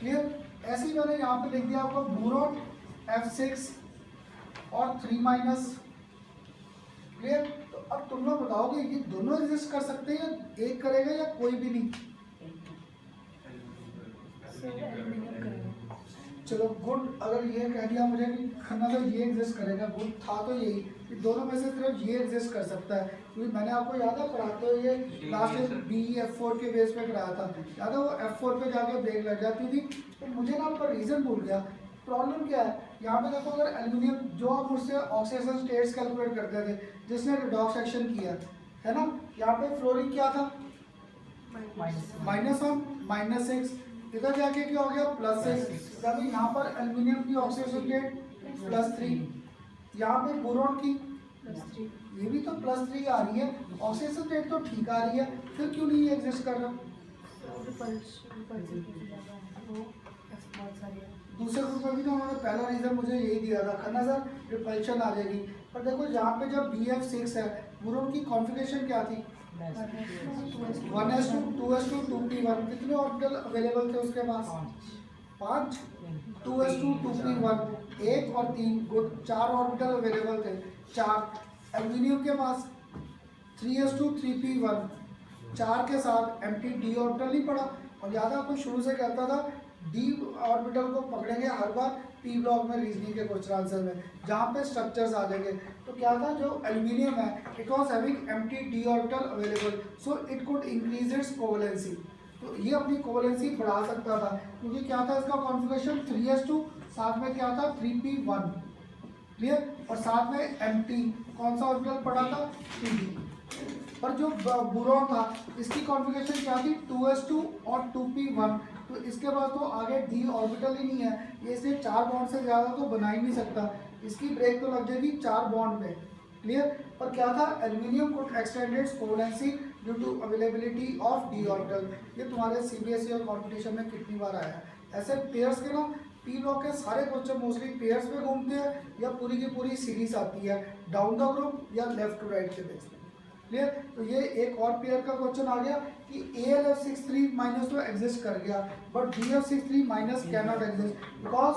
[SPEAKER 1] क्लियर। ऐसे ही मैंने यहाँ पे लिख दिया आपको बोरॉन F6 और 3- क्लियर। तो अब तुम लोग बताओगे कि दोनों एग्जिस्ट कर सकते हैं या एक करेगा या कोई भी नहीं?
[SPEAKER 3] सर एल्यूमिनियम करेंगे।
[SPEAKER 1] चलो गुड, अगर ये कह दिया मुझे कि खन्ना सर ये एग्जिस्ट करेगा, गुड था तो यही कि दोनों में से सिर्फ ये एग्जिस्ट कर सकता है, क्योंकि मैंने आपको याद है पढ़ाते हुए ये लास्ट BE-F4 के बेस पे कराया था, याद है वो F4 पे जाके ब्रेक लग जाती थी। तो मुझे ना आपका रीज़न भूल गया। प्रॉब्लम क्या है यहाँ पे देखो, अगर एल्यूमिनियम जो आप मुझसे ऑक्सीडेशन स्टेट्स कैलकुलेट करते थे जिसने रिडॉक्स एक्शन किया है ना, यहाँ पे फ्लोरीन क्या था -1 -6, इधर जाके क्या हो गया +6, तभी यहाँ पर एल्यूमिनियम की ऑक्सीडेशन स्टेट +3, यहाँ पे बोरॉन की
[SPEAKER 3] +3।
[SPEAKER 1] ये भी तो +3 आ रही है, ऑक्सीडेशन स्टेट तो ठीक आ रही है, फिर क्यों नहीं एग्जिस्ट कर रहा?
[SPEAKER 3] रिपल्शन की ज़्यादा है, वो बहुत सारी है।
[SPEAKER 1] दूसरे ग्रुप में भी तो उन्होंने पहला रीजन मुझे यही दिया था खन्ना सर रिपल्शन आ जाएगी, पर देखो यहाँ पे जब BF6 है बोरॉन की कॉन्फ़िगरेशन क्या थी 1s2 2s2 2p1, कितने ऑर्बिटल अवेलेबल थे उसके पास 5, 2s2 2p1 1 और 3, गुड 4 ऑर्बिटल अवेलेबल थे 4। एल्यूमिनियम के पास 3s2 3p1 4 के साथ एम्प्टी d ऑर्बिटल नहीं पड़ा, और याद है आपको शुरू से कहता था d ऑर्बिटल को पकड़ेंगे हर बार p ब्लॉक में रीजनिंग के क्वेश्चन आंसर में जहाँ पे स्ट्रक्चर्स आ जाएंगे। तो क्या था जो एल्यूमिनियम है it was having empty d orbital available, so it could increase its covalency. तो ये अपनी कोवेलेंसी बढ़ा सकता था क्योंकि क्या था इसका कॉन्फ़िगरेशन 3s2, साथ में क्या था 3p1, क्लियर, और साथ में एम्प्टी कौन सा ऑर्बिटल पड़ा था 3d। पर जो बोरॉन था इसकी कॉन्फ़िगरेशन क्या थी 2s2 और 2p1, तो इसके बाद तो आगे d ऑर्बिटल ही नहीं है, ये इसलिए 4 बॉन्ड से ज़्यादा तो बना ही नहीं सकता, इसकी ब्रेक तो लग जाएगी 4 बॉन्ड पे, क्लियर। पर क्या था aluminium could extend its covalency due to availability of d orbital. ये तुम्हारे CBSE और कॉम्पिटिशन में कितनी बार आया है। ऐसे पेयर्स के ना p ब्लॉक के सारे क्वेश्चन मोस्टली पेयर्स में घूमते हैं या पूरी की पूरी सीरीज आती है डाउन द ग्रुप या लेफ्ट टू राइट के बेस पे, क्लियर। तो ये एक और पेयर का क्वेश्चन आ गया कि AlF63- तो एग्जिस्ट कर गया but BF63- can not exist because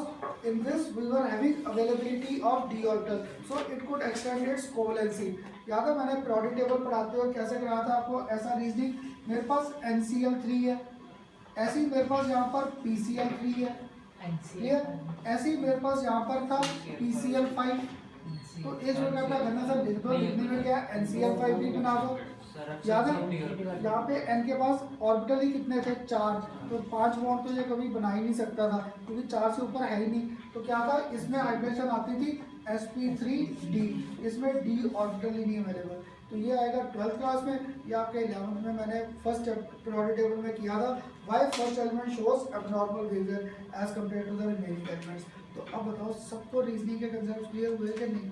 [SPEAKER 1] in this we were having availability of d orbital, so it could extend its covalency. याद है मैंने प्रोडक्ट टेबल पढ़ाते हुए कैसे कराया था आपको ऐसा रीजनिंग, मेरे पास NCl3 है, ऐसे ही मेरे पास यहाँ पर PCl3 है, क्लियर, ऐसे ही मेरे पास यहाँ पर था PCl5, तो ये जो कहता है घना सर लिख दो, लिखने में क्या NCl5 भी बना दो। याद है यहाँ पे n के पास ऑर्बिटल ही कितने थे 4, तो 5 बॉन्ड तो ये कभी बना ही नहीं सकता था क्योंकि 4 से ऊपर है ही नहीं। तो क्या था इसमें हाइड्रेशन आती थी sp3d, इसमें d ऑर्बिटल ही नहीं अवेलेबल। तो ये आएगा 12th क्लास में, ये आपके 11th में मैंने फर्स्ट पीरियोडिक टेबल में किया था, why first element shows abnormal behaviour as compare to the remaining elements. तो अब बताओ सबको रीजनिंग के कंसेप्ट क्लियर हुए कि नहीं?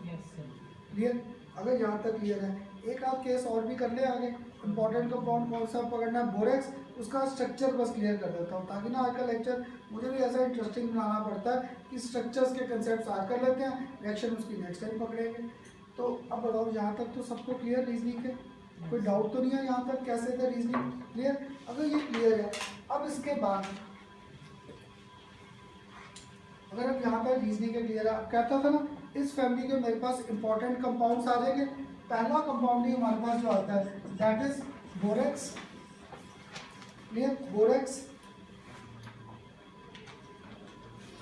[SPEAKER 1] क्लियर, अगर यहाँ तक क्लियर है एक आध केस और भी कर ले आगे। इंपॉर्टेंट कंपाउंड कौन सा पकड़ना है बोरेक्स, उसका स्ट्रक्चर बस क्लियर कर देता हूँ ताकि ना आज का लेक्चर मुझे भी ऐसा इंटरेस्टिंग बनाना पड़ता है कि स्ट्रक्चर्स के कंसेप्ट आज कर लेते हैं, रिएक्शन उसकी नेक्स्ट टाइम पकड़ेंगे। तो अब बताओ यहाँ तक तो सबको क्लियर रीजनिंग के, कोई डाउट तो नहीं है यहाँ तक कैसे थे रीजनिंग क्लियर? अगर ये क्लियर है अब इसके बाद अगर अब यहाँ पर रीजनिंग के क्लियर है, अब कहता था ना इस फैमिली के मेरे पास इंपॉर्टेंट कंपाउंड्स आ जाएंगे। पहला कंपाउंड ही हमारे पास जो आता है that is borax, clear, borax.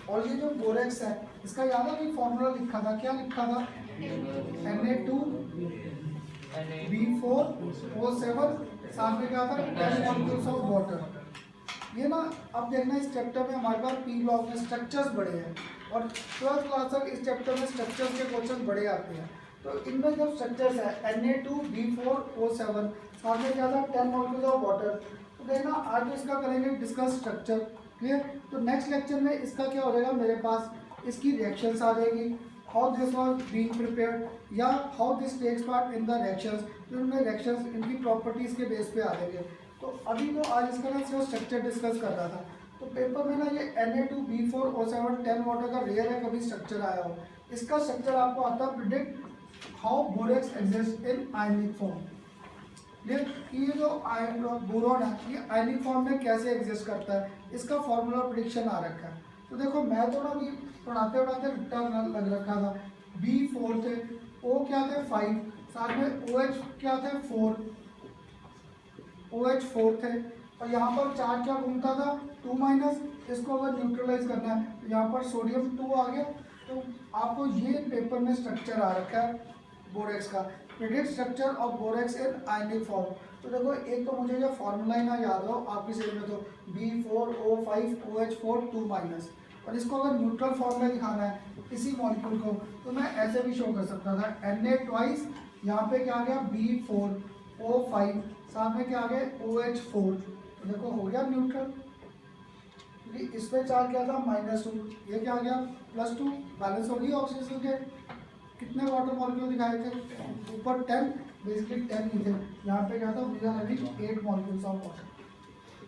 [SPEAKER 1] और ये जो बोरेक्स है इसका याद है कि फॉर्मूला लिखा था, क्या लिखा था Na2B4O7, साथ में क्या था 10 मॉलिक्यूल्स ऑफ वाटर। ये ना अब देखना इस चैप्टर में हमारे पास पी ब्लॉक में स्ट्रक्चर्स बड़े हैं और 12th क्लास तक इस चैप्टर में स्ट्रक्चर्स के क्वेश्चन बड़े आते हैं। तो इनमें जब स्ट्रक्चर्स है Na2B4O7, साथ में क्या था 10 मॉलिक्यूल्स ऑफ वाटर। तो देखना आज इसका करेंगे डिस्कस स्ट्रक्चर, क्लियर। तो नेक्स्ट लेक्चर में इसका क्या हो जाएगा, मेरे पास इसकी रिएक्शंस आ जाएगी, how this was being prepared या how this takes part in the reactions. तो इनमें रिएक्शंस इनकी प्रॉपर्टीज़ के बेस पे आ जाएंगे। तो अभी तो आज इसका ना सिर्फ स्ट्रक्चर डिस्कस कर रहा था। तो पेपर में ना ये Na2B4O7 10 वाटर का रेयर है कभी स्ट्रक्चर आया हो। इसका स्ट्रक्चर आपको आता है predict how borax exist in ionic form. ये जो बोरॉन है ये आयनिक फॉर्म में कैसे एग्जिस्ट करता है, इसका फॉर्मूला प्रिडिक्शन आ रखा है। तो देखो मैं तो ना अभी पढ़ाते पढ़ाते रट्टा लग रखा था। B4 थे, O क्या थे 5, साथ में OH क्या थे 4, OH 4 थे, और यहाँ पर चार्ज क्या घूमता था 2-। इसको अगर न्यूट्रलाइज करना है तो यहाँ पर सोडियम 2 आ गया। तो आपको ये पेपर में स्ट्रक्चर आ रखा है बोरेक्स का, predict structure of borax in ionic form. तो देखो एक तो मुझे ये फॉर्मूला ही ना याद हो आपकी सेल में, तो B4O5OH4 2-। और इसको अगर न्यूट्रल फॉर्म में दिखाना है इसी मॉलिक्यूल को, तो मैं ऐसे भी शो कर सकता था Na ट्वाइस, यहाँ पे क्या आ गया B4O5, साथ में क्या आ गया OH4। तो देखो हो गया न्यूट्रल। इस पे चार्ज क्या था -2, ये क्या आ गया +2, बैलेंस हो गई ऑक्सीजन के। कितने वाटर मॉलिक्यूल दिखाए थे ऊपर 10, बेसिकली 10 ही थे। यहाँ पे क्या था we are having 8 molecules of water,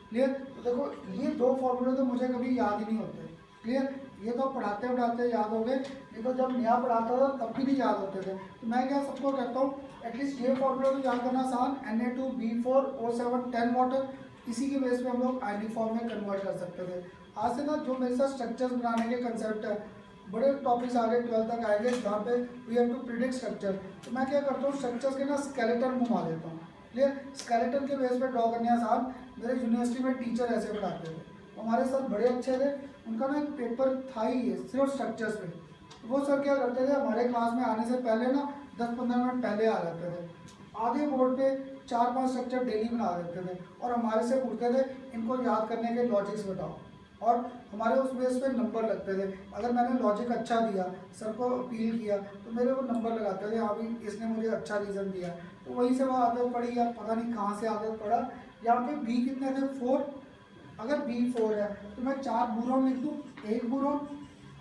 [SPEAKER 1] clear. तो देखो ये दो फॉर्मूले तो मुझे कभी याद ही नहीं होते, क्लियर। ये तो पढ़ाते पढ़ाते याद हो गए, नहीं तो जब नया पढ़ाता था तब भी नहीं याद होते थे। तो मैं क्या सबको कहता हूँ एटलीस्ट ये फॉर्मूला तो याद करना आसान, Na2B4O7 10 वाटर, इसी के बेस पे हम लोग आयनिक फॉर्म में कन्वर्ट कर सकते थे। आज से ना जो मेरे साथ स्ट्रक्चर्स बनाने के कंसेप्ट है, बड़े टॉपिक्स आगे 12th तक आएंगे जहाँ पे we have to predict structure. तो मैं क्या करता हूँ स्ट्रक्चर्स के ना स्केलेटन घुमा देता हूँ, क्लियर। स्केलेटन के बेस पे ड्रॉ करने आसान। मेरे यूनिवर्सिटी में टीचर ऐसे पढ़ाते थे, हमारे सर बड़े अच्छे थे, उनका ना एक पेपर था ही है सिर्फ स्ट्रक्चर्स पे। वो सर क्या करते थे हमारे क्लास में आने से पहले ना 10-15 मिनट पहले आ जाते थे, आधे बोर्ड पे 4-5 स्ट्रक्चर डेली बना देते थे और हमारे से पूछते थे इनको याद करने के लॉजिक्स बताओ, और हमारे उस बेस पे नंबर लगते थे। अगर मैंने लॉजिक अच्छा दिया, सर को अपील किया, तो मेरे वो नंबर लगाते थे, हाँ भी इसने मुझे अच्छा रीज़न दिया। तो वहीं से वो आदत पड़ी, या पता नहीं कहाँ से आदत पड़ा। यहाँ पे बी कितने थे 4, अगर B4 है तो मैं 4 बोरॉन लिख दूँ, 1 बोरॉन,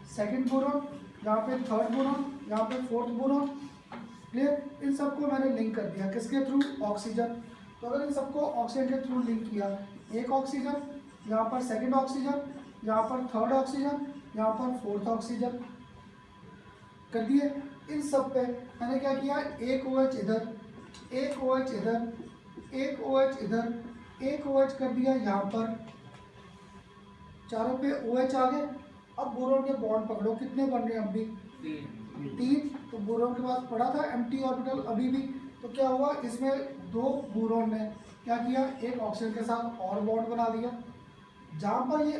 [SPEAKER 1] सेकंड बोरॉन, यहाँ पे थर्ड बोरॉन, यहाँ पे फोर्थ बोरॉन, क्लियर। इन सबको मैंने लिंक कर दिया किसके थ्रू, ऑक्सीजन। तो अगर इन सबको ऑक्सीजन के थ्रू लिंक किया, एक ऑक्सीजन, यहाँ पर सेकंड ऑक्सीजन, यहाँ पर थर्ड ऑक्सीजन, यहाँ पर फोर्थ ऑक्सीजन कर दिए। इन सब पे मैंने क्या किया, एक OH इधर, एक OH इधर, एक OH इधर, एक OH कर दिया यहाँ पर, चारों पे OH आ गए। अब बोरॉन के बॉन्ड पकड़ो, कितने बन रहे हैं अब भी 3। तो बोरॉन के पास पड़ा था एम्प्टी ऑर्बिटल अभी भी, तो क्या हुआ इसमें 2 बोरॉन ने क्या किया, एक ऑक्सीजन के साथ और बॉन्ड बना दिया। जहाँ पर ये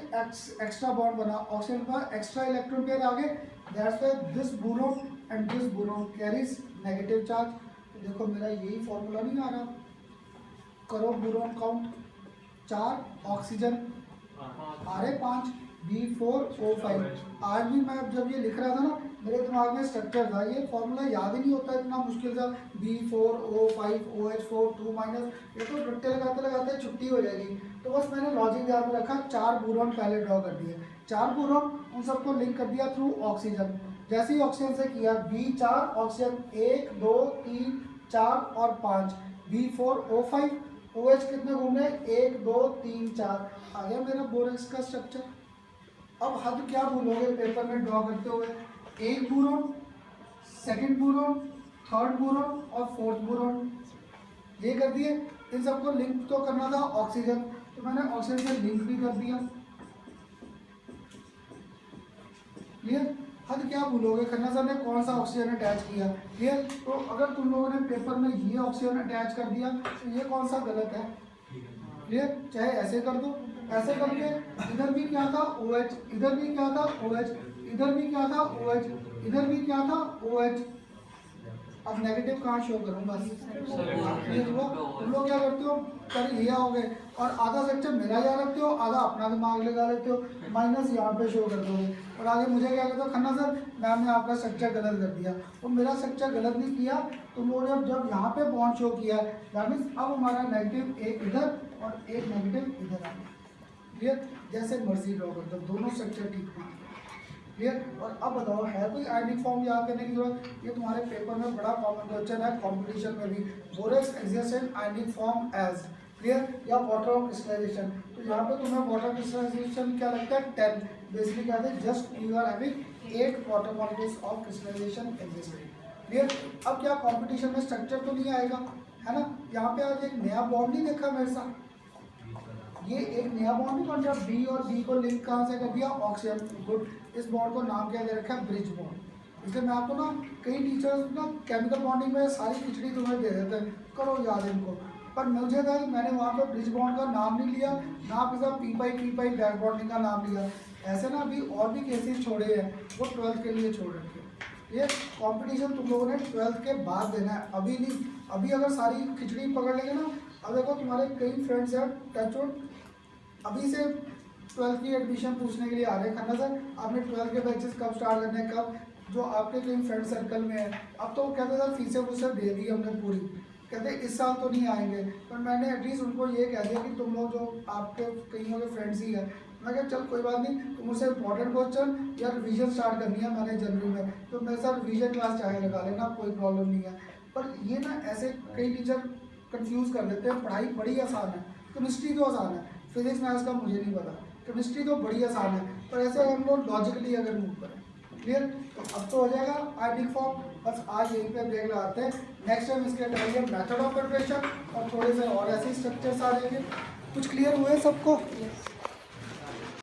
[SPEAKER 1] एक्स्ट्रा बॉन्ड बना, ऑक्सीजन पर एक्स्ट्रा इलेक्ट्रॉन पेयर आ गए, that's why this boron and this boron carries negative charge. तो देखो मेरा यही फॉर्मूला नहीं आ रहा, करो बोरॉन काउंट 4, ऑक्सीजन आ रहे 5, B4O5। आज भी मैं जब ये लिख रहा था ना मेरे दिमाग में स्ट्रक्चर था, ये फॉर्मूला याद ही नहीं होता, इतना मुश्किल था B4O5OH4 2-। ये तो रट्टे लगाते लगाते छुट्टी हो जाएगी। तो बस मैंने लॉजिक याद में रखा, 4 बोरॉन पहले ड्रॉ कर दिए, 4 बोरॉन, उन सबको लिंक कर दिया थ्रू ऑक्सीजन। जैसे ही ऑक्सीजन से किया B4 ऑक्सीजन 1 2 3 4 और 5, B4O5 OH कितने घूमे 1 2 3 4, आ गया मेरा बोरेक्स का स्ट्रक्चर। अब हद क्या भूलोगे पेपर में ड्रॉ करते हुए, एक boron, second boron, third boron और फोर्थ बोरॉन, ये कर दिए। इन सबको लिंक तो करना था ऑक्सीजन, तो मैंने ऑक्सीजन से लिंक भी कर दिया, क्लियर। हद क्या भूलोगे, खन्ना सर ने कौन सा ऑक्सीजन अटैच किया, क्लियर। तो अगर तुम लोगों ने पेपर में ये ऑक्सीजन अटैच कर दिया तो ये कौन सा गलत है, क्लियर। चाहे ऐसे कर दो, ऐसे करके इधर भी क्या था OH, इधर भी क्या था OH, इधर भी क्या था OH, इधर भी क्या था OH, अब नेगेटिव कहाँ शो करूँगा?
[SPEAKER 2] सर,
[SPEAKER 1] तुम लोग क्या करते हो, कर लिया हो गए और आधा स्ट्रक्चर मेरा यहाँ रखते हो, आधा अपना दिमाग लगा लेते हो, माइनस यहाँ पे शो कर दोगे और आगे मुझे क्या कहते हो, खन्ना सर मैम ने आपका स्ट्रक्चर गलत कर दिया। तो मेरा स्ट्रक्चर गलत नहीं किया, तुम लोगों ने जब यहाँ पे बॉन्ड शो किया दैट मीन्स अब हमारा नेगेटिव एक इधर और एक नेगेटिव इधर आ गया। क्लियर? जैसे मर्जी ड्रॉ कर दो, दोनों स्ट्रक्चर ठीक मान लो। क्लियर? और अब बताओ है कोई आयनिक फॉर्म याद करने की जरूरत? ये तुम्हारे पेपर में बड़ा कॉमन क्वेश्चन है, कंपटीशन में भी। Borax exist in ionic form as, clear, या वाटर ऑफ क्रिस्टलाइजेशन। तो यहाँ पे तुम्हें वाटर क्रिस्टलाइजेशन क्या लगता है? 10। बेसिकली क्या है, just you are having 8 water molecules of crystallisation existing. Clear? अब क्या कंपटीशन में स्ट्रक्चर तो नहीं आएगा, है ना? यहाँ पे आज एक नया बॉन्ड नहीं देखा मेरे साथ, ये एक नया बॉन्ड नहीं बन रहा, बी और डी को लिंक कहाँ से कर दिया? ऑक्सीजन। गुड। इस बॉन्ड को नाम क्या दे रखा है? Bridge bond. इसलिए मैं आपको ना कई टीचर्स ना केमिकल बॉन्डिंग में सारी खिचड़ी तुम्हें दे देते हैं, करो याद इनको, पर मुझे था कि मैंने वहाँ पे ब्रिज बॉन्ड का नाम नहीं लिया, ना आपके साथ पी पाई बैक बॉन्डिंग का नाम लिया। ऐसे ना अभी और भी केसेस छोड़े हैं, वो 12th के लिए छोड़ रखे। ये कंपटीशन तुम लोगों ने 12th के बाद देना है, अभी नहीं। अभी अगर सारी खिचड़ी पकड़ लेंगे ना, अब देखो तुम्हारे कई फ्रेंड्स हैं टचवुड अभी से 12th की एडमिशन पूछने के लिए आ रहे हैं, खन्ना सर आपने 12th के बैचेस कब स्टार्ट करने हैं, कब? जो आपके कई फ्रेंड सर्कल में है, अब तो वो कहते सर फीसें फूसें दे दी हमने पूरी, कहते इस साल तो नहीं आएंगे। पर मैंने एटलीस्ट उनको ये कह दिया कि तुम लोग जो आपके कईयों के फ्रेंड्स ही हैं, मैं कहा चल कोई बात नहीं, तुम मुझसे इंपॉर्टेंट क्वेश्चन या रिवीजन स्टार्ट करनी है मैंने जनवरी में, तो मेरे साथ रिवीजन क्लास चाहे लगा लेना, कोई प्रॉब्लम नहीं है। पर ये ना ऐसे कई टीचर कंफ्यूज कर देते हैं, पढ़ाई बड़ी आसान है, केमिस्ट्री तो आसान है, फिजिक्स मैथ्स का मुझे नहीं पता, केमिस्ट्री तो बड़ी आसान है, पर ऐसे हम लोग लॉजिकली अगर मूव करें। क्लियर? तो अब तो हो जाएगा आयनिक फॉर्म। बस आज यहीं पे ब्रेक लगाते हैं, नेक्स्ट टाइम इसके करेंगे मेथड ऑफ प्रिपरेशन और थोड़े से और ऐसे स्ट्रक्चर्स आ जाएंगे। कुछ क्लियर हुए सबको?